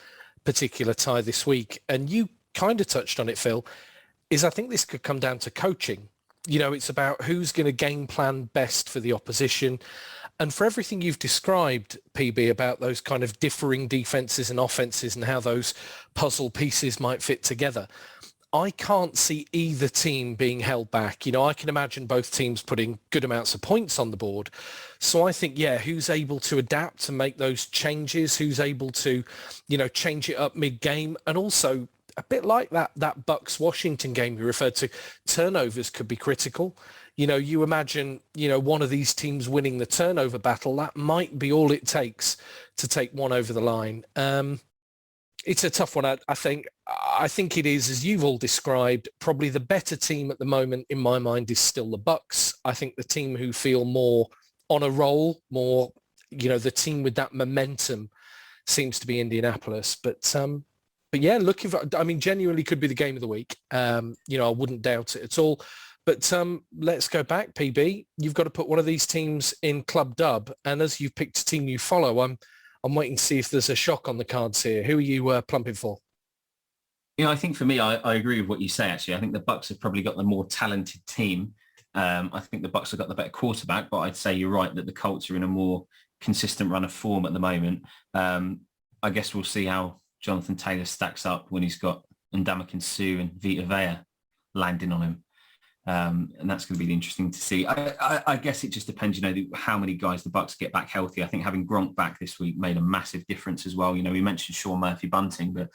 particular tie this week, and you kind of touched on it, Phil, is I think this could come down to coaching. You know, it's about who's going to game plan best for the opposition. And for everything you've described, PB, about those kind of differing defenses and offenses and how those puzzle pieces might fit together, I can't see either team being held back. You know, I can imagine both teams putting good amounts of points on the board. So I think, yeah, who's able to adapt and make those changes, who's able to, you know, change it up mid-game, and also a bit like that Bucks-Washington game you referred to, turnovers could be critical. You know, you imagine, you know, one of these teams winning the turnover battle, that might be all it takes to take one over the line. It's a tough one, I think. I think it is, as you've all described, probably the better team at the moment in my mind is still the Bucks. I think the team who feel more on a roll, more, you know, the team with that momentum seems to be Indianapolis. But yeah, genuinely could be the game of the week. You know, I wouldn't doubt it at all. But let's go back, PB. You've got to put one of these teams in Club Dub. And as you've picked a team you follow, I'm waiting to see if there's a shock on the cards here. Who are you plumping for? I think for me, I agree with what you say, actually. I think the Bucks have probably got the more talented team. I think the Bucks have got the better quarterback, but I'd say you're right that the Colts are in a more consistent run of form at the moment. I guess we'll see how Jonathan Taylor stacks up when he's got Ndamukong Suh and Vita Vea landing on him. And that's going to be interesting to see. I guess it just depends, how many guys the Bucks get back healthy. I think having Gronk back this week made a massive difference as well. We mentioned Sean Murphy-Bunting, but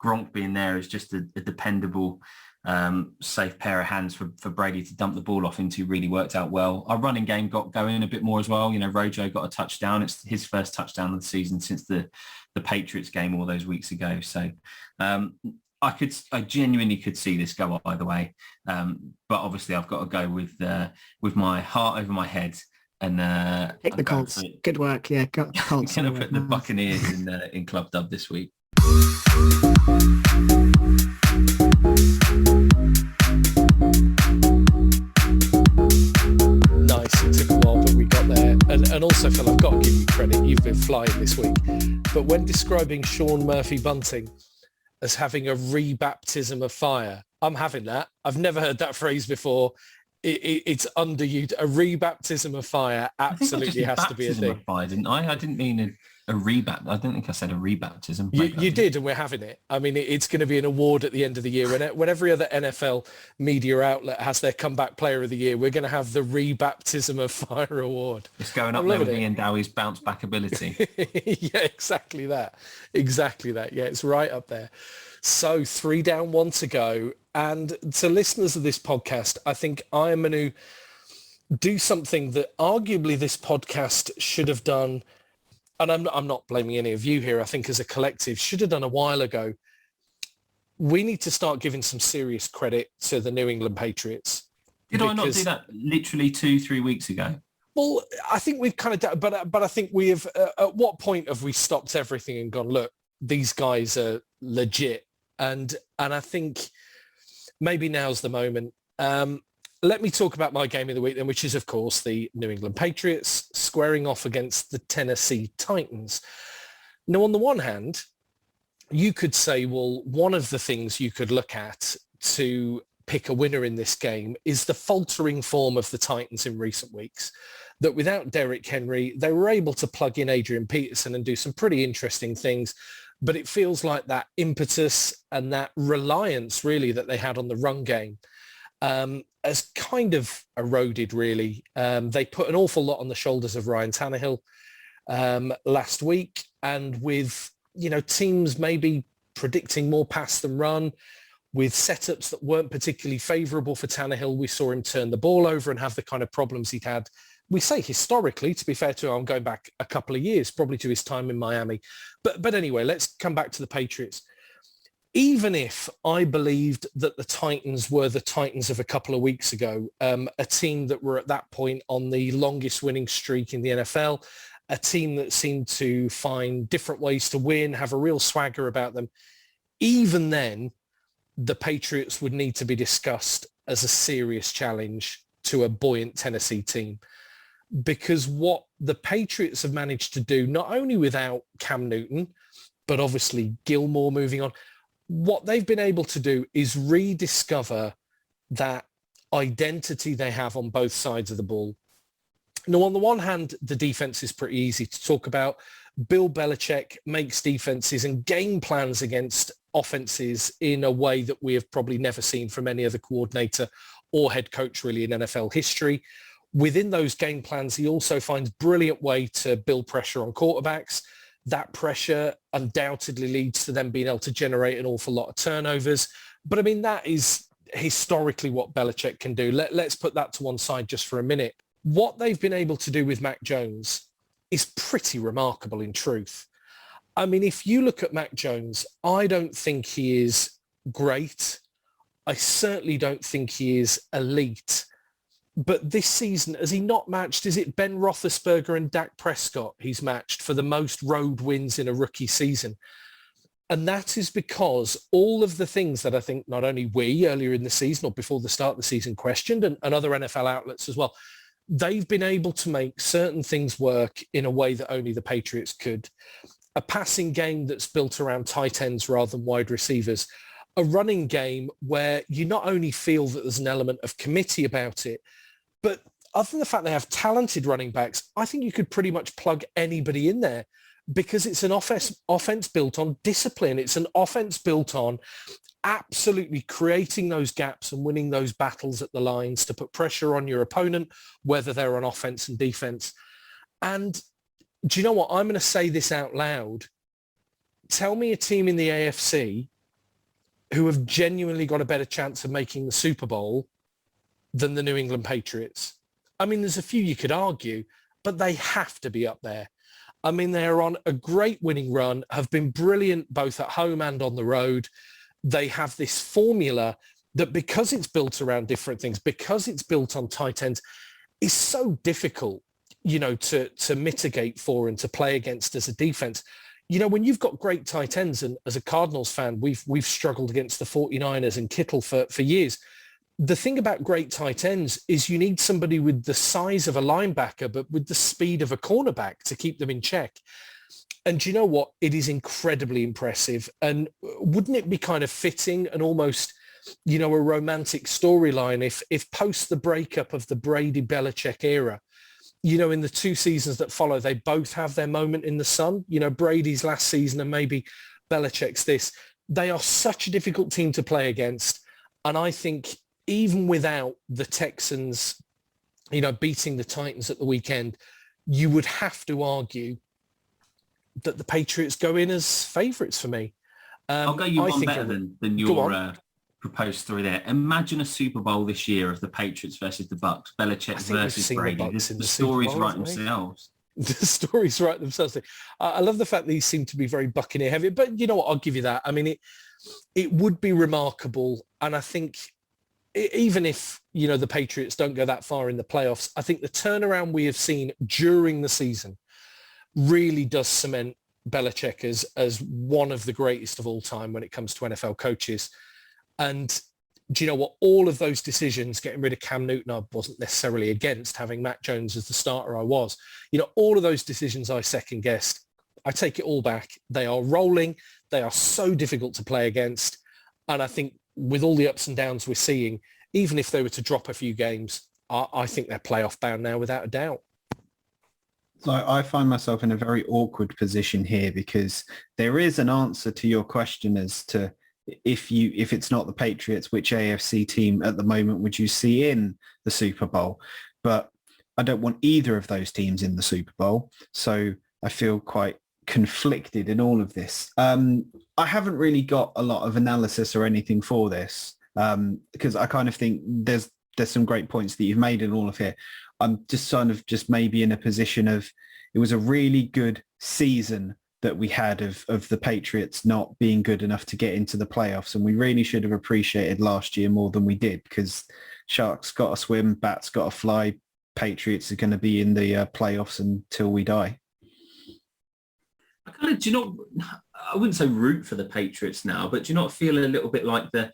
Gronk being there is just a dependable, safe pair of hands for Brady to dump the ball off into. Really worked out well. Our running game got going a bit more as well. Rojo got a touchdown. It's his first touchdown of the season since the Patriots game all those weeks ago. So I genuinely could see this go either way. But obviously I've got to go with my heart over my head and pick the Colts. Good work. Yeah, Colts. I'm going to put the Buccaneers in Club Dub this week. Nice. It took a while, but we got there. And also, Phil, I've got to give you credit. You've been flying this week. But when describing Sean Murphy-Bunting as having a rebaptism of fire, I'm having that. I've never heard that phrase before. It's underused. A rebaptism of fire absolutely has to be a thing. Of fire, didn't I? I didn't mean a rebaptism. I don't think I said a rebaptism. You did, and we're having it. I mean, it's going to be an award at the end of the year. When every other NFL media outlet has their comeback player of the year, we're going to have the rebaptism of fire award. It's going up there with Ian Dowie's bounce back ability. Yeah, exactly that. Yeah, it's right up there. So 3 down, 1 to go. And to listeners of this podcast, I think I am going to do something that arguably this podcast should have done. And I'm not blaming any of you here. I think as a collective should have done a while ago. We need to start giving some serious credit to the New England Patriots. Did I not do that literally 2-3 weeks ago? Well, I think we've kind of, but I think we have, at what point have we stopped everything and gone, look, these guys are legit. And I think maybe now's the moment. Let me talk about my game of the week then, which is, of course, the New England Patriots squaring off against the Tennessee Titans. Now, on the one hand, you could say, well, one of the things you could look at to pick a winner in this game is the faltering form of the Titans in recent weeks, that without Derrick Henry, they were able to plug in Adrian Peterson and do some pretty interesting things. But it feels like that impetus and that reliance, really, that they had on the run game has kind of eroded, really. They put an awful lot on the shoulders of Ryan Tannehill last week. And with, teams maybe predicting more pass than run, with setups that weren't particularly favourable for Tannehill, we saw him turn the ball over and have the kind of problems he'd had. We say historically, to be fair to him, I'm going back a couple of years, probably to his time in Miami. But anyway, let's come back to the Patriots. Even if I believed that the Titans were the Titans of a couple of weeks ago, a team that were at that point on the longest winning streak in the NFL, a team that seemed to find different ways to win, have a real swagger about them, even then, the Patriots would need to be discussed as a serious challenge to a buoyant Tennessee team. Because what the Patriots have managed to do, not only without Cam Newton, but obviously Gilmore moving on, what they've been able to do is rediscover that identity they have on both sides of the ball. Now, on the one hand, the defense is pretty easy to talk about. Bill Belichick makes defenses and game plans against offenses in a way that we have probably never seen from any other coordinator or head coach really in NFL history. Within those game plans, he also finds brilliant way to build pressure on quarterbacks. That pressure undoubtedly leads to them being able to generate an awful lot of turnovers. But I mean, that is historically what Belichick can do. Let's put that to one side just for a minute. What they've been able to do with Mac Jones is pretty remarkable in truth. I mean, if you look at Mac Jones, I don't think he is great. I certainly don't think he is elite. But this season, has he not matched? Is it Ben Roethlisberger and Dak Prescott he's matched for the most road wins in a rookie season? And that is because all of the things that I think not only we earlier in the season or before the start of the season questioned and other NFL outlets as well, they've been able to make certain things work in a way that only the Patriots could. A passing game that's built around tight ends rather than wide receivers. A running game where you not only feel that there's an element of committee about it, but other than the fact they have talented running backs, I think you could pretty much plug anybody in there because it's an offense built on discipline. It's an offense built on absolutely creating those gaps and winning those battles at the lines to put pressure on your opponent, whether they're on offense and defense. And do you know what? I'm going to say this out loud. Tell me a team in the AFC who have genuinely got a better chance of making the Super Bowl than the New England Patriots. I mean, there's a few you could argue, but they have to be up there. I mean, they're on a great winning run, have been brilliant both at home and on the road. They have this formula that, because it's built around different things, because it's built on tight ends, is so difficult, you know, to mitigate for and to play against as a defense. You know, when you've got great tight ends, and as a Cardinals fan, we've struggled against the 49ers and Kittle for years. The thing about great tight ends is you need somebody with the size of a linebacker, but with the speed of a cornerback to keep them in check. And you know what? It is incredibly impressive. And wouldn't it be kind of fitting and almost, you know, a romantic storyline if post the breakup of the Brady-Belichick era, you know, in the 2 seasons that follow, they both have their moment in the sun, you know, Brady's last season and maybe Belichick's this. They are such a difficult team to play against. And I think even without the Texans, you know, beating the Titans at the weekend, you would have to argue that the Patriots go in as favourites for me. I'll go you one better than your proposed story there. Imagine a Super Bowl this year of the Patriots versus the Bucks, Belichick versus Brady. The stories write themselves. The stories write themselves. I love the fact these seem to be very Buccaneer heavy, but you know what? I'll give you that. I mean, it would be remarkable. And I think even if, you know, the Patriots don't go that far in the playoffs, I think the turnaround we have seen during the season really does cement Belichick as one of the greatest of all time when it comes to NFL coaches. And do you know what? All of those decisions, getting rid of Cam Newton, I wasn't necessarily against having Mac Jones as the starter. I was. You know, all of those decisions I second guessed. I take it all back. They are rolling. They are so difficult to play against. And I think with all the ups and downs we're seeing, even if they were to drop a few games, I think they're playoff bound now without a doubt. So I find myself in a very awkward position here because there is an answer to your question as to if it's not the Patriots, which AFC team at the moment would you see in the Super Bowl? But I don't want either of those teams in the Super Bowl. So I feel quite conflicted in all of this. I haven't really got a lot of analysis or anything for this because I kind of think there's some great points that you've made in all of it. I'm just just maybe in a position of it was a really good season that we had of the Patriots not being good enough to get into the playoffs. And we really should have appreciated last year more than we did because Sharks got to swim, Bats got to fly. Patriots are going to be in the playoffs until we die. I kind of, do you not, I wouldn't say root for the Patriots now, but do you not feel a little bit like the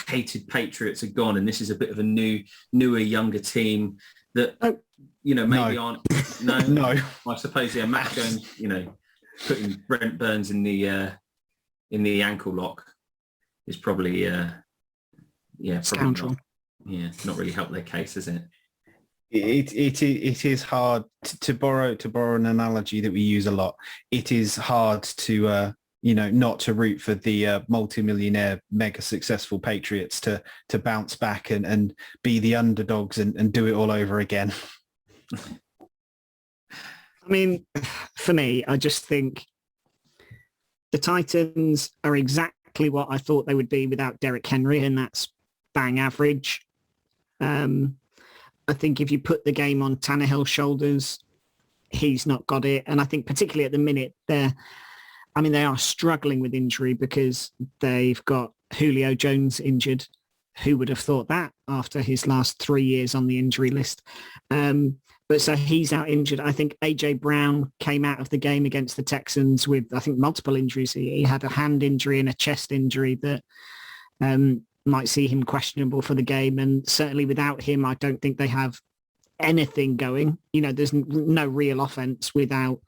hated Patriots are gone and this is a bit of a newer, younger team that, you know, maybe aren't... No. No. I suppose, yeah, Matt Jones, you know, putting Brent Burns in the ankle lock is probably, Scoundrel. Not really helped their case, is it? It is hard to borrow an analogy that we use a lot. It is hard to not to root for the multimillionaire, mega successful Patriots to bounce back and be the underdogs and do it all over again. I mean, for me, I just think the Titans are exactly what I thought they would be without Derrick Henry, and that's bang average. I think if you put the game on Tannehill's shoulders, he's not got it. And I think particularly at the minute, they are struggling with injury because they've got Julio Jones injured. Who would have thought that after his last 3 years on the injury list? But so he's out injured. I think A.J. Brown came out of the game against the Texans with, I think, multiple injuries. He had a hand injury and a chest injury that might see him questionable for the game. And certainly without him, I don't think they have anything going. You know, there's no real offense without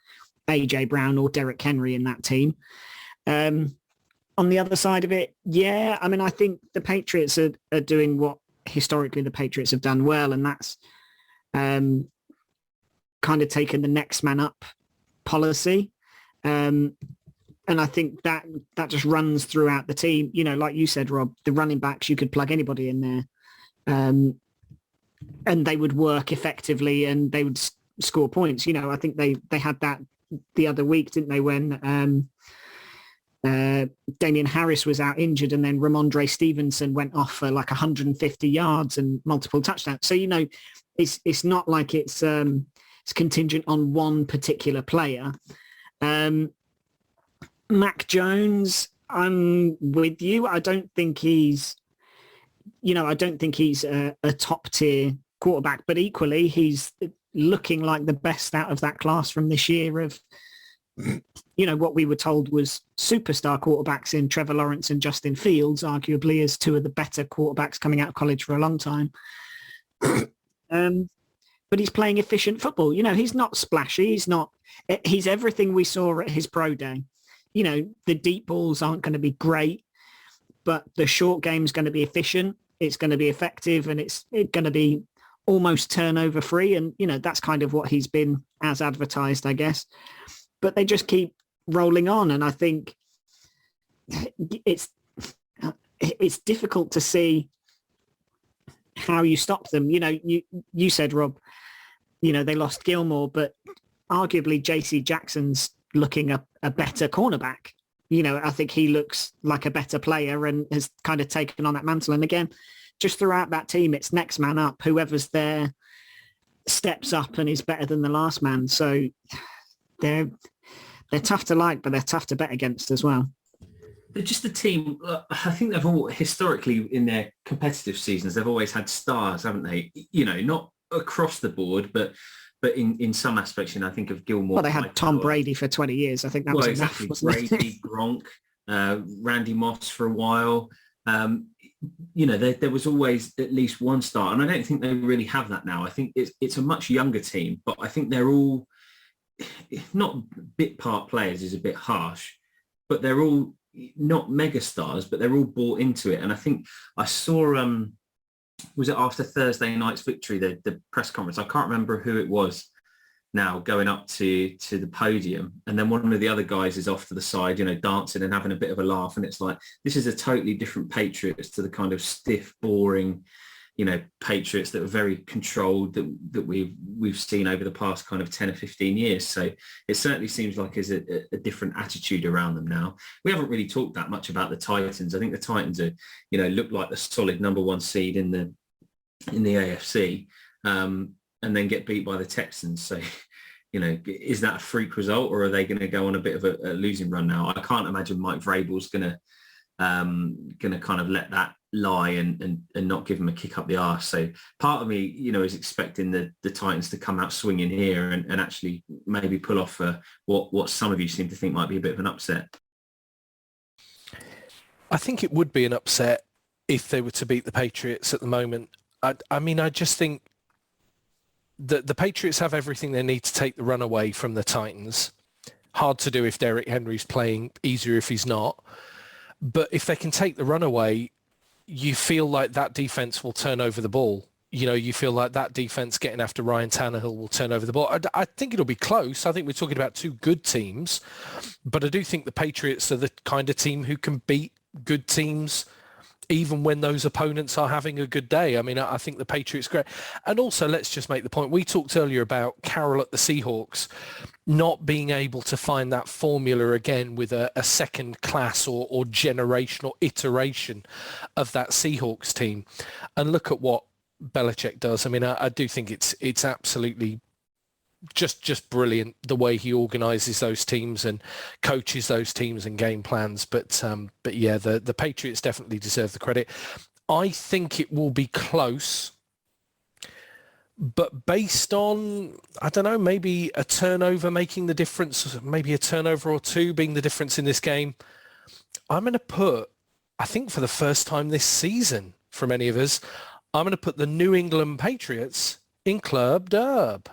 AJ Brown or Derrick Henry in that team. On the other side of it, yeah, I mean, I think the Patriots are doing what historically the Patriots have done well, and that's kind of taken the next man up policy. And I think that just runs throughout the team. You know, like you said, Rob, the running backs, you could plug anybody in there, and they would work effectively and they would score points. You know, I think they had that the other week, didn't they, when Damian Harris was out injured and then Ramondre Stevenson went off for like 150 yards and multiple touchdowns. So, you know, it's not like it's contingent on one particular player. Mac Jones, I'm with you. I don't think he's a top tier quarterback, but equally he's looking like the best out of that class from this year of, you know, what we were told was superstar quarterbacks in Trevor Lawrence and Justin Fields, arguably as two of the better quarterbacks coming out of college for a long time. But he's playing efficient football. You know, he's not splashy. He's everything we saw at his pro day. You know, the deep balls aren't going to be great, but the short game's going to be efficient. It's going to be effective, and it's going to be almost turnover free. And, you know, that's kind of what he's been as advertised, I guess. But they just keep rolling on. And I think it's difficult to see how you stop them. You know, you said, Rob, you know, they lost Gilmore, but arguably JC Jackson's looking a better cornerback. You know, I think he looks like a better player and has kind of taken on that mantle. And again, just throughout that team, it's next man up. Whoever's there steps up and is better than the last man. So they're tough to like, but they're tough to bet against as well. They're just a team. I think they've all historically in their competitive seasons, they've always had stars, haven't they? You know, not across the board, but in some aspects, you know, I think of Gilmore. Well, they had Tom Brady for 20 years. I think that was enough, wasn't it? Brady, Gronk, Randy Moss for a while. You know, there was always at least one star, and I don't think they really have that now. I think it's a much younger team, but I think they're all not bit part players is a bit harsh, but they're all not mega stars, but they're all bought into it. And I think I saw was it after Thursday night's victory, the press conference, I can't remember who it was now, going up to the podium, and then one of the other guys is off to the side, you know, dancing and having a bit of a laugh, and it's like, this is a totally different Patriots to the kind of stiff, boring, you know, Patriots that are very controlled that we've seen over the past kind of 10 or 15 years. So it certainly seems like there's a different attitude around them now. We haven't really talked that much about the Titans. I think the Titans are, you know, look like the solid number one seed in the AFC, and then get beat by the Texans. So, you know, is that a freak result, or are they going to go on a bit of a losing run now? I can't imagine Mike Vrabel's going to kind of let that lie and not give him a kick up the arse. So part of me, you know, is expecting the Titans to come out swinging here and actually maybe pull off what some of you seem to think might be a bit of an upset. I think it would be an upset if they were to beat the Patriots at the moment. I mean, I just think that the Patriots have everything they need to take the run away from the Titans. Hard to do if Derrick Henry's playing, easier if he's not. But if they can take the run away, you feel like that defense will turn over the ball. You know, you feel like that defense getting after Ryan Tannehill will turn over the ball. I think it'll be close. I think we're talking about two good teams, but I do think the Patriots are the kind of team who can beat good teams even when those opponents are having a good day. I mean, I think the Patriots great. And also, let's just make the point. We talked earlier about Carroll at the Seahawks not being able to find that formula again with a second class or generational iteration of that Seahawks team. And look at what Belichick does. I mean, I do think it's absolutely just brilliant the way he organizes those teams and coaches those teams and game plans. But yeah, the Patriots definitely deserve the credit. I think it will be close, but based on, I don't know, maybe a turnover making the difference, maybe a turnover or two being the difference in this game, I'm going to put, I think for the first time this season for many of us, I'm going to put the New England Patriots in Club Dub.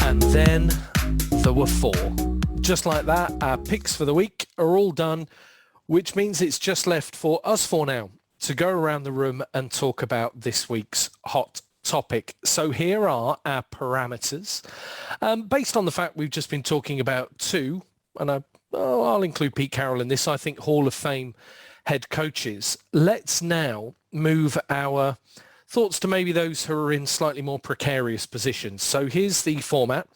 And then there were 4. Just like that, our picks for the week are all done, which means it's just left for us 4 now to go around the room and talk about this week's hot topic. So here are our parameters. Based on the fact we've just been talking about 2, and I'll include Pete Carroll in this, I think Hall of Fame head coaches. Let's now move our thoughts to maybe those who are in slightly more precarious positions. So here's the format.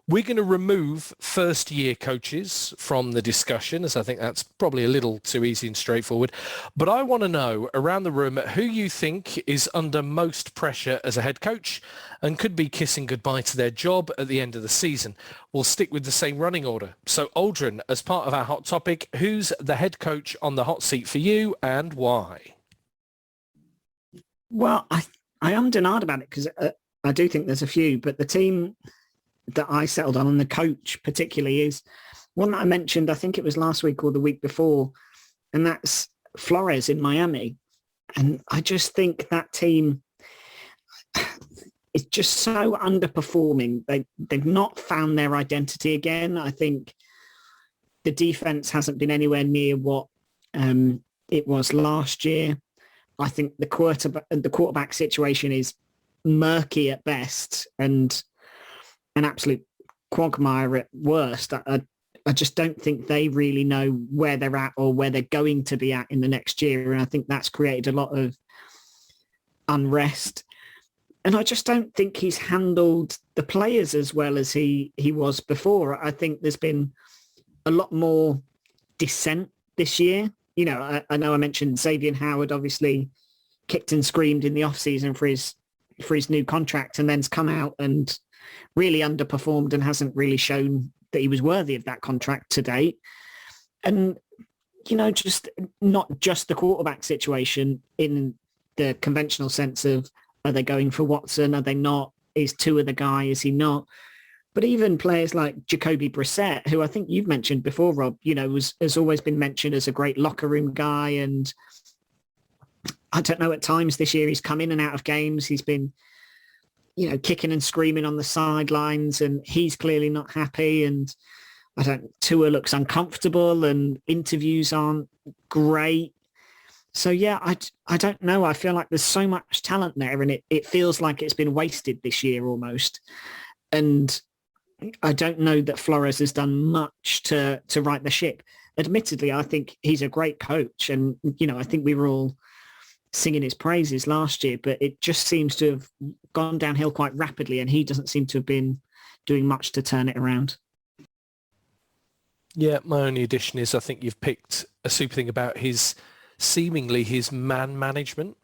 We're going to remove first-year coaches from the discussion, as I think that's probably a little too easy and straightforward. But I want to know, around the room, who you think is under most pressure as a head coach and could be kissing goodbye to their job at the end of the season. We'll stick with the same running order. So, Aldrin, as part of our hot topic, who's the head coach on the hot seat for you and why? Well, I am denied about it because I do think there's a few, but the team that I settled on, and the coach particularly, is one that I mentioned, I think it was last week or the week before, and that's Flores in Miami. And I just think that team is just so underperforming. They've not found their identity again. I think the defense hasn't been anywhere near what it was last year. I think the quarterback situation is murky at best and an absolute quagmire at worst. I just don't think they really know where they're at or where they're going to be at in the next year. And I think that's created a lot of unrest. And I just don't think he's handled the players as well as he was before. I think there's been a lot more dissent this year. You know, I know I mentioned Xavier Howard obviously kicked and screamed in the offseason for his new contract and then's come out and really underperformed and hasn't really shown that he was worthy of that contract to date. And, you know, just not just the quarterback situation in the conventional sense of, are they going for Watson? Are they not? Is Tua the guy? Is he not? But even players like Jacoby Brissett, who I think you've mentioned before, Rob, you know, has always been mentioned as a great locker room guy. And I don't know, at times this year he's come in and out of games. He's been, you know, kicking and screaming on the sidelines and he's clearly not happy. And Tua looks uncomfortable and interviews aren't great. So, yeah, I don't know. I feel like there's so much talent there and it feels like it's been wasted this year almost. And I don't know that Flores has done much to right the ship. Admittedly, I think he's a great coach. And, you know, I think we were all singing his praises last year, but it just seems to have gone downhill quite rapidly and he doesn't seem to have been doing much to turn it around. Yeah, my only addition is I think you've picked a super thing about his man management.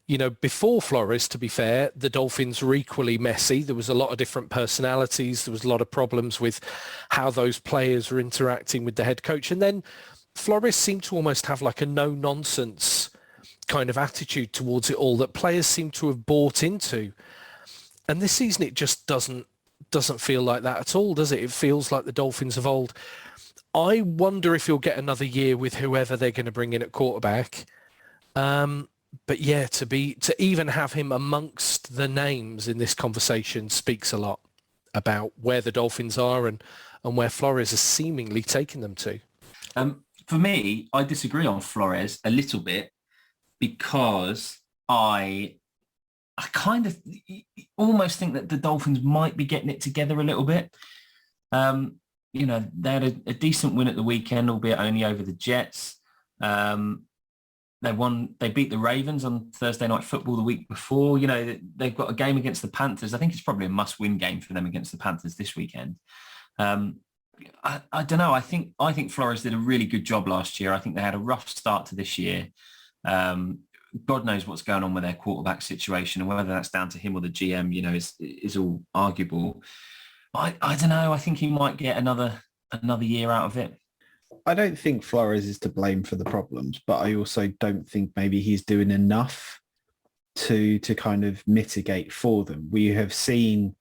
You know, before Flores, to be fair, the Dolphins were equally messy. There was a lot of different personalities. There was a lot of problems with how those players were interacting with the head coach. And then Flores seemed to almost have like a no-nonsense kind of attitude towards it all that players seem to have bought into. And this season, it just doesn't feel like that at all, does it? It feels like the Dolphins of old. I wonder if you'll get another year with whoever they're going to bring in at quarterback. But yeah, to even have him amongst the names in this conversation speaks a lot about where the Dolphins are and where Flores has seemingly taken them to. For me, I disagree on Flores a little bit because I kind of almost think that the Dolphins might be getting it together a little bit. You know, they had a decent win at the weekend, albeit only over the Jets. They beat the Ravens on Thursday Night Football the week before. You know, they've got a game against the Panthers. I think it's probably a must-win game for them against the Panthers this weekend. I don't know. I think Flores did a really good job last year. I think they had a rough start to this year. God knows what's going on with their quarterback situation, and whether that's down to him or the GM, you know, is all arguable. I don't know. I think he might get another year out of it. I don't think Flores is to blame for the problems, but I also don't think maybe he's doing enough to kind of mitigate for them. We have seen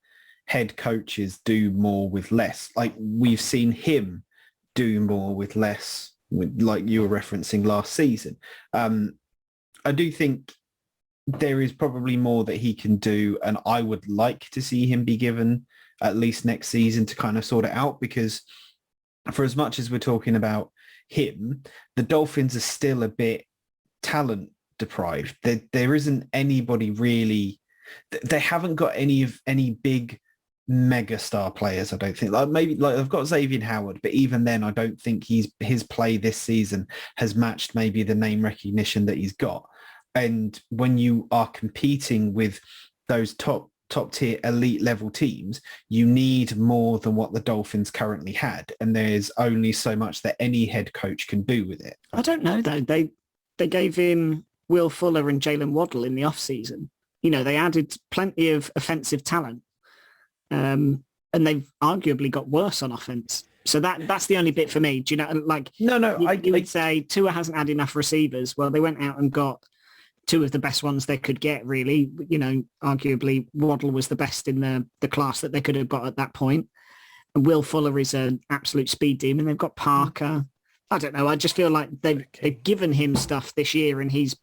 head coaches do more with less. Like we've seen him do more with less, with, like you were referencing last season. I do think there is probably more that he can do, and I would like to see him be given at least next season to kind of sort it out, because for as much as we're talking about him, the Dolphins are still a bit talent deprived. There isn't anybody really. They haven't got any big mega star players, I don't think. Like maybe like they've got Xavier Howard, but even then I don't think his play this season has matched maybe the name recognition that he's got. And when you are competing with those top tier elite level teams, you need more than what the Dolphins currently had. And there's only so much that any head coach can do with it. I don't know though. They gave him Will Fuller and Jalen Waddle in the off season. You know, they added plenty of offensive talent. And they've arguably got worse on offense. So that's the only bit for me. Do you know, like, you would say Tua hasn't had enough receivers. Well, they went out and got two of the best ones they could get, really. You know, arguably Waddle was the best in the class that they could have got at that point. And Will Fuller is an absolute speed demon. They've got Parker. I don't know. I just feel like they've given him stuff this year and he's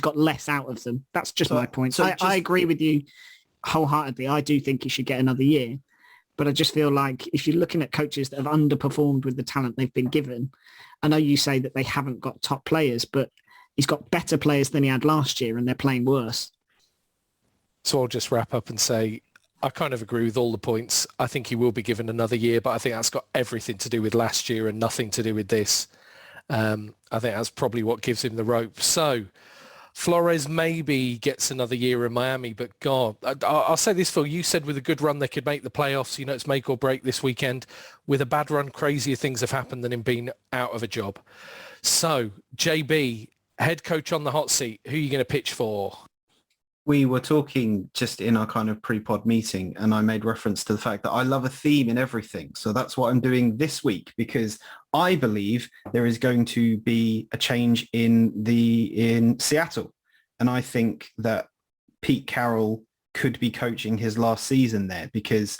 got less out of them. That's just my point. So I agree with you wholeheartedly. I do think he should get another year. But I just feel like if you're looking at coaches that have underperformed with the talent they've been given, I know you say that they haven't got top players, but he's got better players than he had last year and they're playing worse. So I'll just wrap up and say I kind of agree with all the points. I think he will be given another year, but I think that's got everything to do with last year and nothing to do with this. I think that's probably what gives him the rope. So Flores maybe gets another year in Miami, but God, I'll say this, Phil, you said with a good run they could make the playoffs. You know, it's make or break this weekend. With a bad run, crazier things have happened than him being out of a job. So, JB, head coach on the hot seat, who are you going to pitch for? We were talking just in our kind of pre-pod meeting, and I made reference to the fact that I love a theme in everything. So that's what I'm doing this week, because I believe there is going to be a change in Seattle. And I think that Pete Carroll could be coaching his last season there, because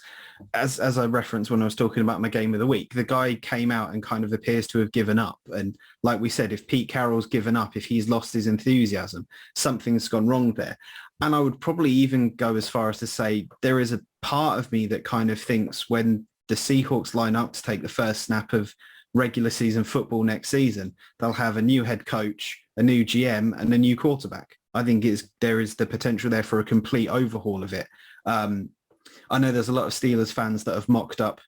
as I referenced when I was talking about my game of the week, the guy came out and kind of appears to have given up. And like we said, if Pete Carroll's given up, if he's lost his enthusiasm, something's gone wrong there. And I would probably even go as far as to say there is a part of me that kind of thinks when the Seahawks line up to take the first snap of regular season football next season, they'll have a new head coach, a new GM, and a new quarterback. I think there is the potential there for a complete overhaul of it. I know there's a lot of Steelers fans that have mocked up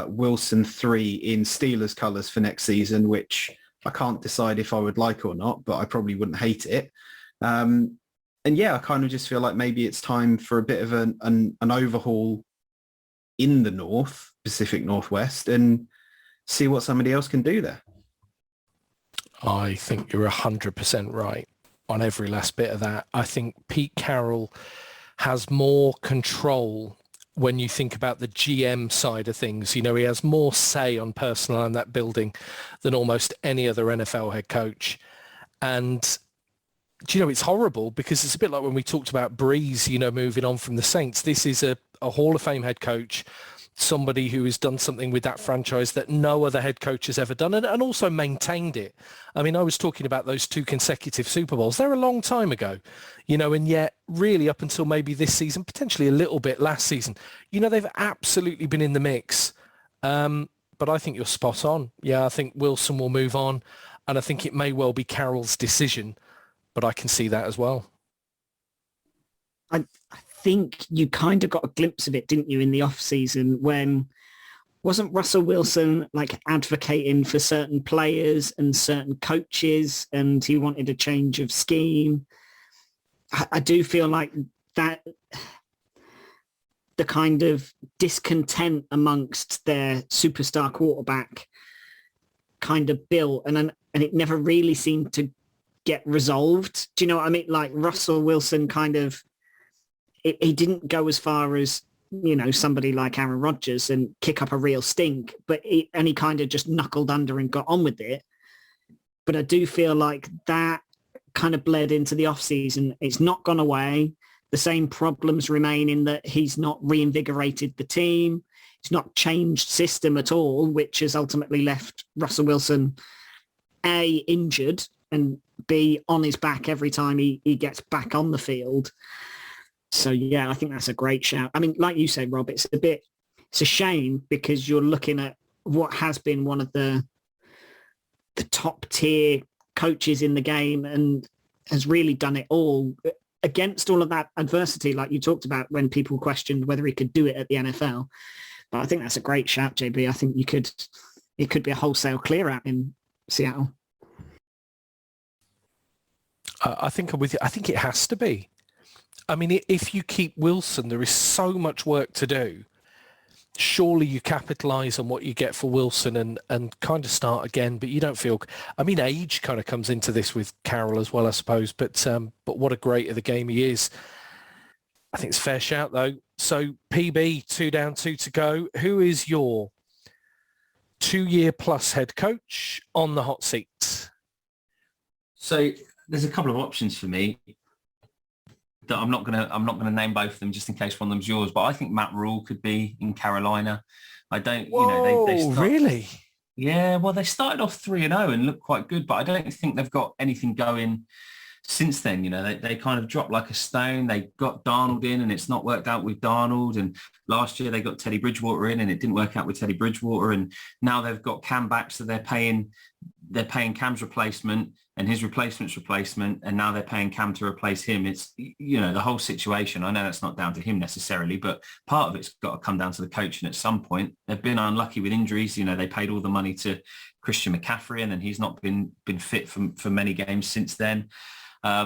Wilson 3 in Steelers colours for next season, which I can't decide if I would like or not, but I probably wouldn't hate it. And yeah, I kind of just feel like maybe it's time for a bit of an overhaul in the Pacific Northwest, and see what somebody else can do there. I think you're 100% right on every last bit of that. I think Pete Carroll has more control when you think about the GM side of things. You know, he has more say on personnel in that building than almost any other NFL head coach. And do you know, it's horrible because it's a bit like when we talked about Breeze, you know, moving on from the Saints. This is a Hall of Fame head coach, somebody who has done something with that franchise that no other head coach has ever done, and also maintained it. I mean, I was talking about those 2 consecutive Super Bowls. They're a long time ago, you know, and yet really up until maybe this season, potentially a little bit last season, you know, they've absolutely been in the mix. But I think you're spot on. Yeah, I think Wilson will move on, and I think it may well be Carroll's decision, but I can see that as well. I think you kind of got a glimpse of it, didn't you, in the off season, when wasn't Russell Wilson like advocating for certain players and certain coaches, and he wanted a change of scheme? I do feel like that the kind of discontent amongst their superstar quarterback kind of built, and it never really seemed to get resolved. Do you know what I mean? Like Russell Wilson kind of, he didn't go as far as, you know, somebody like Aaron Rodgers and kick up a real stink, but he kind of just knuckled under and got on with it. But I do feel like that kind of bled into the off season. It's not gone away. the same problems remain in that he's not reinvigorated the team. He's not changed system at all, which has ultimately left Russell Wilson, A, injured, and B, on his back every time he gets back on the field. So, yeah, I think that's a great shout. I mean, like you said, Rob, it's a shame because you're looking at what has been one of the top tier coaches in the game and has really done it all against all of that adversity, like you talked about when people questioned whether he could do it at the NFL. But I think that's a great shout, JB. I think it could be a wholesale clear out in Seattle. I think I'm with you. I think it has to be. I mean, if you keep Wilson, there is so much work to do. Surely you capitalise on what you get for Wilson and kind of start again, but you don't feel... I mean, age kind of comes into this with Carroll as well, I suppose, but what a great of the game he is. I think it's a fair shout, though. So, PB, 2 down, 2 to go. Who is your 2-year-plus head coach on the hot seat? So there's a couple of options for me that I'm not gonna name both of them just in case one of them's yours. But I think Matt Rule could be in Carolina. I don't, Whoa, really? Yeah, well, they started off 3-0 and looked quite good, but I don't think they've got anything going since then. They kind of dropped like a stone. They got Darnold in and it's not worked out with Darnold. And last year they got Teddy Bridgewater in and it didn't work out with Teddy Bridgewater. And now they've got Cam back, so they're paying Cam's replacement and his replacement's replacement, and now they're paying Cam to replace him. It's, the whole situation. I know that's not down to him necessarily, but part of it's got to come down to the coaching at some point. They've been unlucky with injuries. They paid all the money to Christian McCaffrey and then he's not been fit for many games since then. I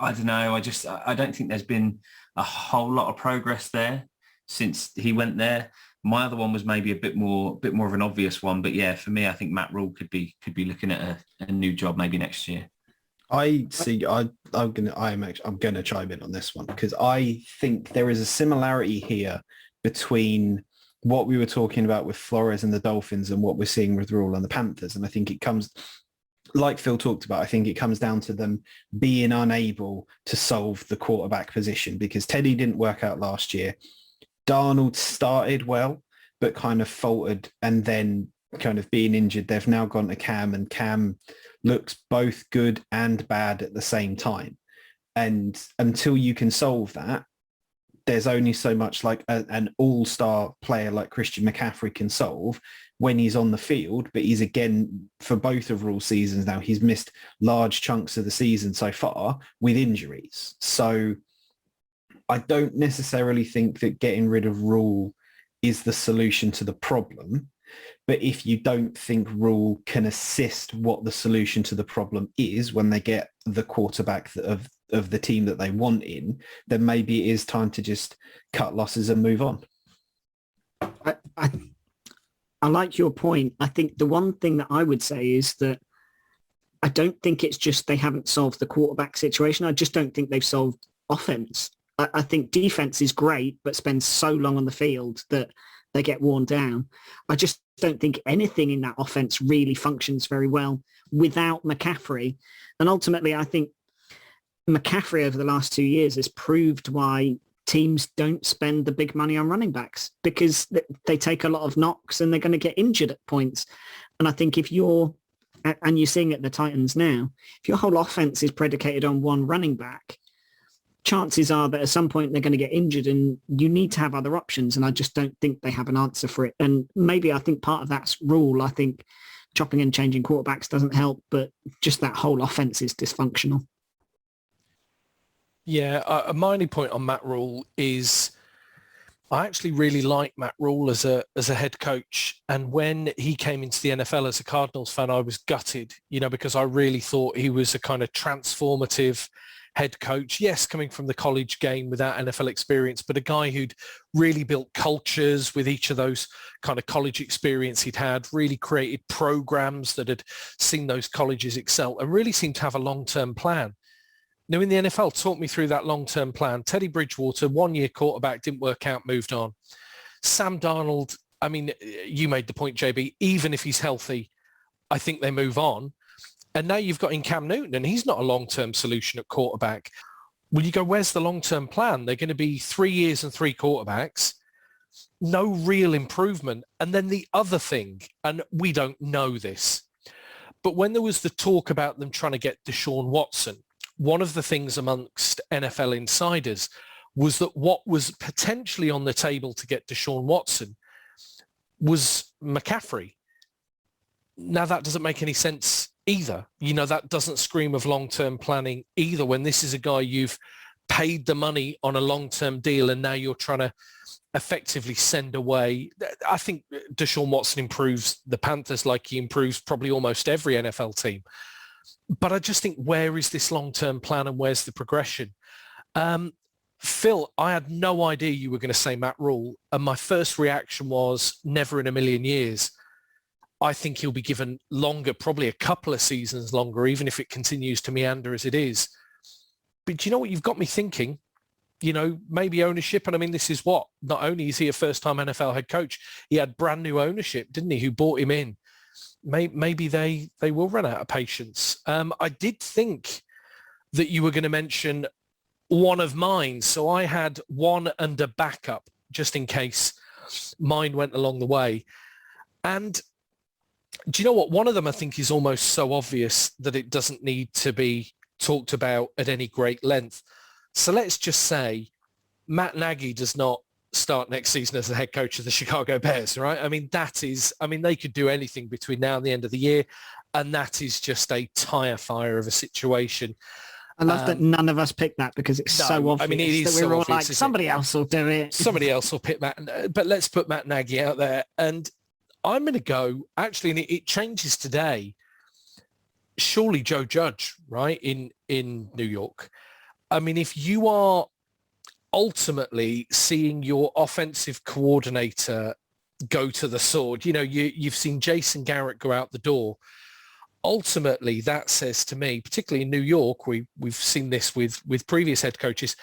don't know. I don't think there's been a whole lot of progress there since he went there. My other one was maybe a bit more of an obvious one, but yeah, for me, I think Matt Rule could be looking at a new job maybe next year. I see. I'm gonna chime in on this one because I think there is a similarity here between what we were talking about with Flores and the Dolphins and what we're seeing with Rule and the Panthers, and I think it comes, like Phil talked about, I think it comes down to them being unable to solve the quarterback position because Teddy didn't work out last year. Darnold started well, but kind of faltered and then kind of being injured. They've now gone to Cam and Cam looks both good and bad at the same time. And until you can solve that, there's only so much like an all-star player like Christian McCaffrey can solve when he's on the field. But he's, again, for both of Rule's seasons now, he's missed large chunks of the season so far with injuries. So I don't necessarily think that getting rid of Rule is the solution to the problem. But if you don't think Rule can assist what the solution to the problem is when they get the quarterback of the team that they want in, then maybe it is time to just cut losses and move on. I like your point. I think the one thing that I would say is that I don't think it's just they haven't solved the quarterback situation. I just don't think they've solved offense. I think defense is great, but spends so long on the field that they get worn down. I just don't think anything in that offense really functions very well without McCaffrey. And ultimately, I think McCaffrey over the last 2 years has proved why teams don't spend the big money on running backs because they take a lot of knocks and they're going to get injured at points. And I think if you're seeing at the Titans now, if your whole offense is predicated on one running back, chances are that at some point they're going to get injured and you need to have other options. And I just don't think they have an answer for it. And maybe I think part of that's Rule. I think chopping and changing quarterbacks doesn't help, but just that whole offense is dysfunctional. Yeah, my only point on Matt Rule is I actually really like Matt Rule as a head coach. And when he came into the NFL as a Cardinals fan, I was gutted, because I really thought he was a kind of transformative head coach. Yes, coming from the college game without NFL experience, but a guy who'd really built cultures with each of those kind of college experience he'd had, really created programs that had seen those colleges excel and really seemed to have a long-term plan. Now in the NFL, talk me through that long-term plan. Teddy Bridgewater, 1-year quarterback, didn't work out, moved on. Sam Darnold, I mean, you made the point, JB, even if he's healthy, I think they move on. And now you've got in Cam Newton, and he's not a long-term solution at quarterback. Well, you go, where's the long-term plan? They're going to be 3 years and 3 quarterbacks, no real improvement. And then the other thing, and we don't know this, but when there was the talk about them trying to get Deshaun Watson, one of the things amongst NFL insiders was that what was potentially on the table to get Deshaun Watson was McCaffrey. Now, that doesn't make any sense either. You know, that doesn't scream of long-term planning either, when this is a guy you've paid the money on a long-term deal and now you're trying to effectively send away. I think Deshaun Watson improves the Panthers like he improves probably almost every NFL team. But I just think, where is this long-term plan and where's the progression? Phil, I had no idea you were going to say Matt Rule, and my first reaction was never in a million years. I think he'll be given longer, probably a couple of seasons longer, even if it continues to meander as it is. But do you know what you've got me thinking? You know, maybe ownership. And I mean, this is what, not only is he a first-time NFL head coach, he had brand new ownership, didn't he, who bought him in. Maybe they will run out of patience. I did think that you were going to mention one of mine. So I had one under backup, just in case mine went along the way. And do you know what? One of them I think is almost so obvious that it doesn't need to be talked about at any great length. So let's just say Matt Nagy does not start next season as the head coach of the Chicago Bears, right? I mean, they could do anything between now and the end of the year, and that is just a tire fire of a situation. I love that none of us picked that, because it's so obvious. I mean, it is that we're so all obvious, like, somebody else will do it. Somebody else will pick Matt. But let's put Matt Nagy out there. And I'm going to go, actually, and it changes today, surely Joe Judge, right, in New York. I mean, if you are ultimately seeing your offensive coordinator go to the sword, you know, you've seen Jason Garrett go out the door. Ultimately, that says to me, particularly in New York, we've seen this with previous head coaches,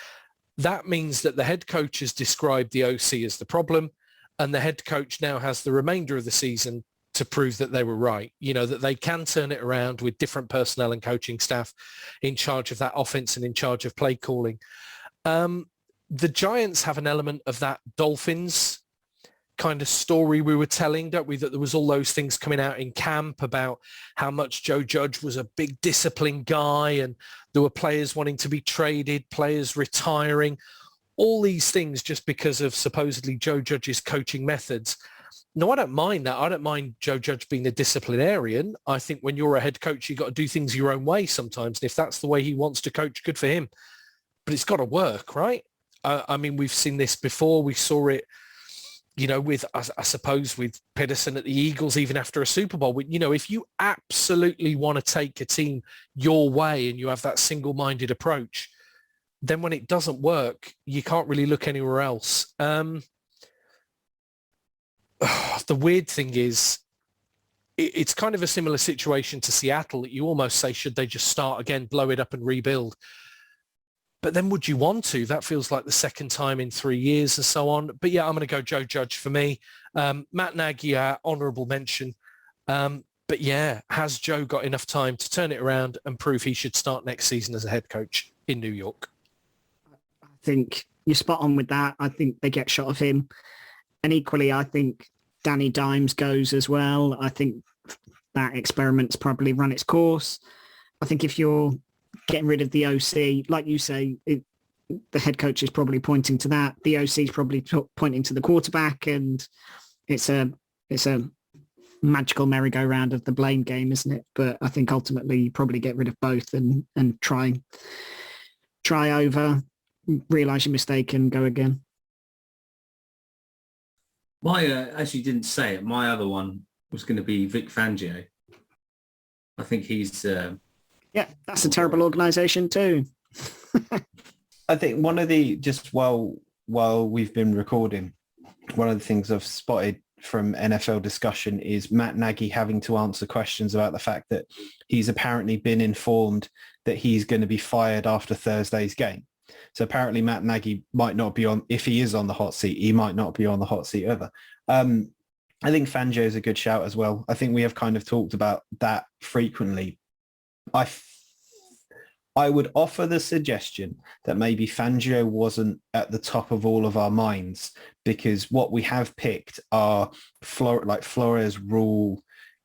that means that the head coach has described the OC as the problem, and the head coach now has the remainder of the season to prove that they were right, you know, that they can turn it around with different personnel and coaching staff in charge of that offense and in charge of play calling. The Giants have an element of that Dolphins kind of story we were telling, don't we, that there was all those things coming out in camp about how much Joe Judge was a big disciplined guy, and there were players wanting to be traded, players retiring, all these things just because of supposedly Joe Judge's coaching methods. No, I don't mind that. I don't mind Joe Judge being a disciplinarian. I think when you're a head coach, you've got to do things your own way sometimes. And if that's the way he wants to coach, good for him. But it's got to work, right? I mean, we've seen this before. We saw it, you know, with, I suppose, with Pedersen at the Eagles, even after a Super Bowl. You know, if you absolutely want to take a team your way and you have that single-minded approach, then when it doesn't work, you can't really look anywhere else. The weird thing is, it's kind of a similar situation to Seattle that you almost say, should they just start again, blow it up and rebuild? But then would you want to? That feels like the second time in 3 years and so on. But yeah, I'm going to go Joe Judge for me. Matt Nagy, honourable mention. But yeah, has Joe got enough time to turn it around and prove he should start next season as a head coach in New York? I think you're spot on with that. I think they get shot of him. And equally, I think Danny Dimes goes as well. I think that experiment's probably run its course. I think if you're getting rid of the OC, like you say, the head coach is probably pointing to that. The OC is probably pointing to the quarterback, and it's a magical merry-go-round of the blame game, isn't it? But I think ultimately you probably get rid of both and try over, realise your mistake and go again. My, as you didn't say it, my other one was going to be Vic Fangio. I think he's... yeah, that's a terrible organisation too. I think one of the, just while we've been recording, one of the things I've spotted from NFL discussion is Matt Nagy having to answer questions about the fact that he's apparently been informed that he's going to be fired after Thursday's game. So apparently Matt Nagy might not be on, if he is on the hot seat, he might not be on the hot seat ever. I think Fangio is a good shout as well. I think we have kind of talked about that frequently. I would offer the suggestion that maybe Fangio wasn't at the top of all of our minds, because what we have picked are Flores, Rule,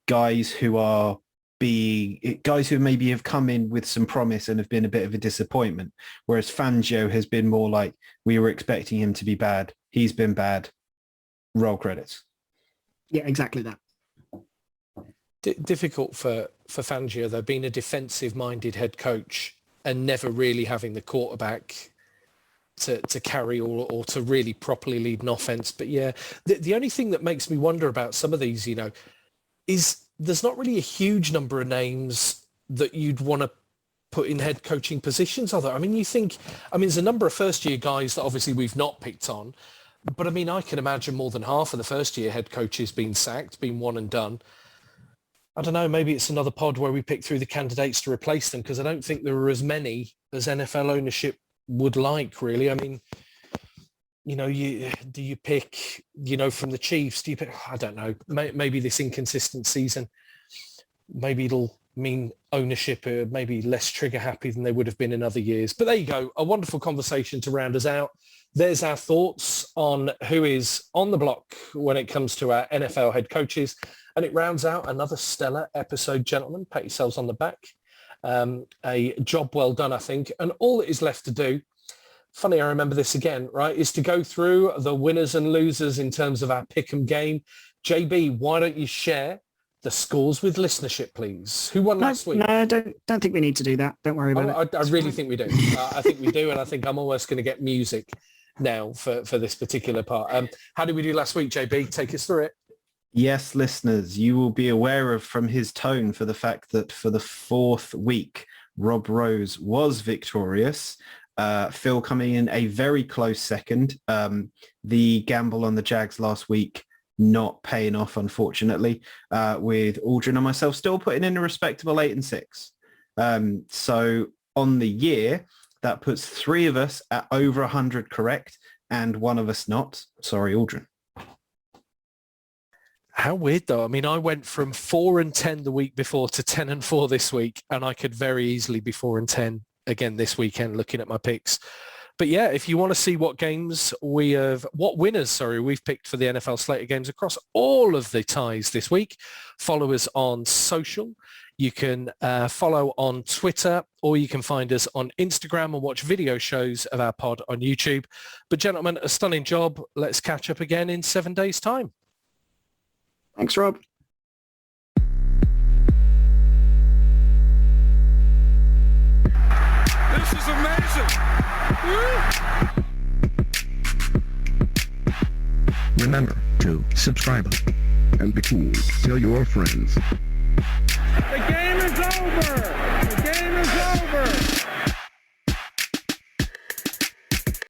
guys who maybe have come in with some promise and have been a bit of a disappointment. Whereas Fangio has been more like, we were expecting him to be bad. He's been bad. Roll credits. Yeah, exactly that. Difficult for Fangio, though, being a defensive-minded head coach and never really having the quarterback to carry or to really properly lead an offense. But yeah, the only thing that makes me wonder about some of these, is there's not really a huge number of names that you'd want to put in head coaching positions, are there? I mean, there's a number of first-year guys that obviously we've not picked on, but I mean, I can imagine more than half of the first-year head coaches being sacked, being one and done. I don't know, maybe it's another pod where we pick through the candidates to replace them, because I don't think there are as many as NFL ownership would like, really. I mean, do you pick, from the Chiefs? Do you pick, I don't know, maybe this inconsistent season, maybe it'll mean ownership are maybe less trigger happy than they would have been in other years. But there you go, a wonderful conversation to round us out. There's our thoughts on who is on the block when it comes to our NFL head coaches. And it rounds out another stellar episode, gentlemen. Pat yourselves on the back. A job well done, I think. And all that is left to do, funny, I remember this again, right, is to go through the winners and losers in terms of our pick'em game. JB, why don't you share the scores with listenership, please? Who won last week? No, I don't think we need to do that. Don't worry about it. I really think we do. I think we do, and I think I'm almost going to get music now for this particular part. How did we do last week, JB? Take us through it. Yes, listeners, you will be aware of from his tone for the fact that for the fourth week, Rob Rose was victorious. Phil coming in a very close second. The gamble on the Jags last week not paying off, unfortunately, with Aldrin and myself still putting in a respectable 8 and 6. So on the year, that puts 3 of us at over 100 correct and 1 of us not. Sorry, Aldrin. How weird, though. I mean, I went from 4 and 10 the week before to 10 and 4 this week, and I could very easily be 4 and 10 again this weekend looking at my picks. But yeah, if you want to see what winners we've picked for the NFL slate of games across all of the ties this week, follow us on social. You can follow on Twitter, or you can find us on Instagram and watch video shows of our pod on YouTube. But gentlemen, a stunning job. Let's catch up again in 7 days' time. Thanks, Rob. This is amazing. Remember to subscribe and be cool. Tell your friends.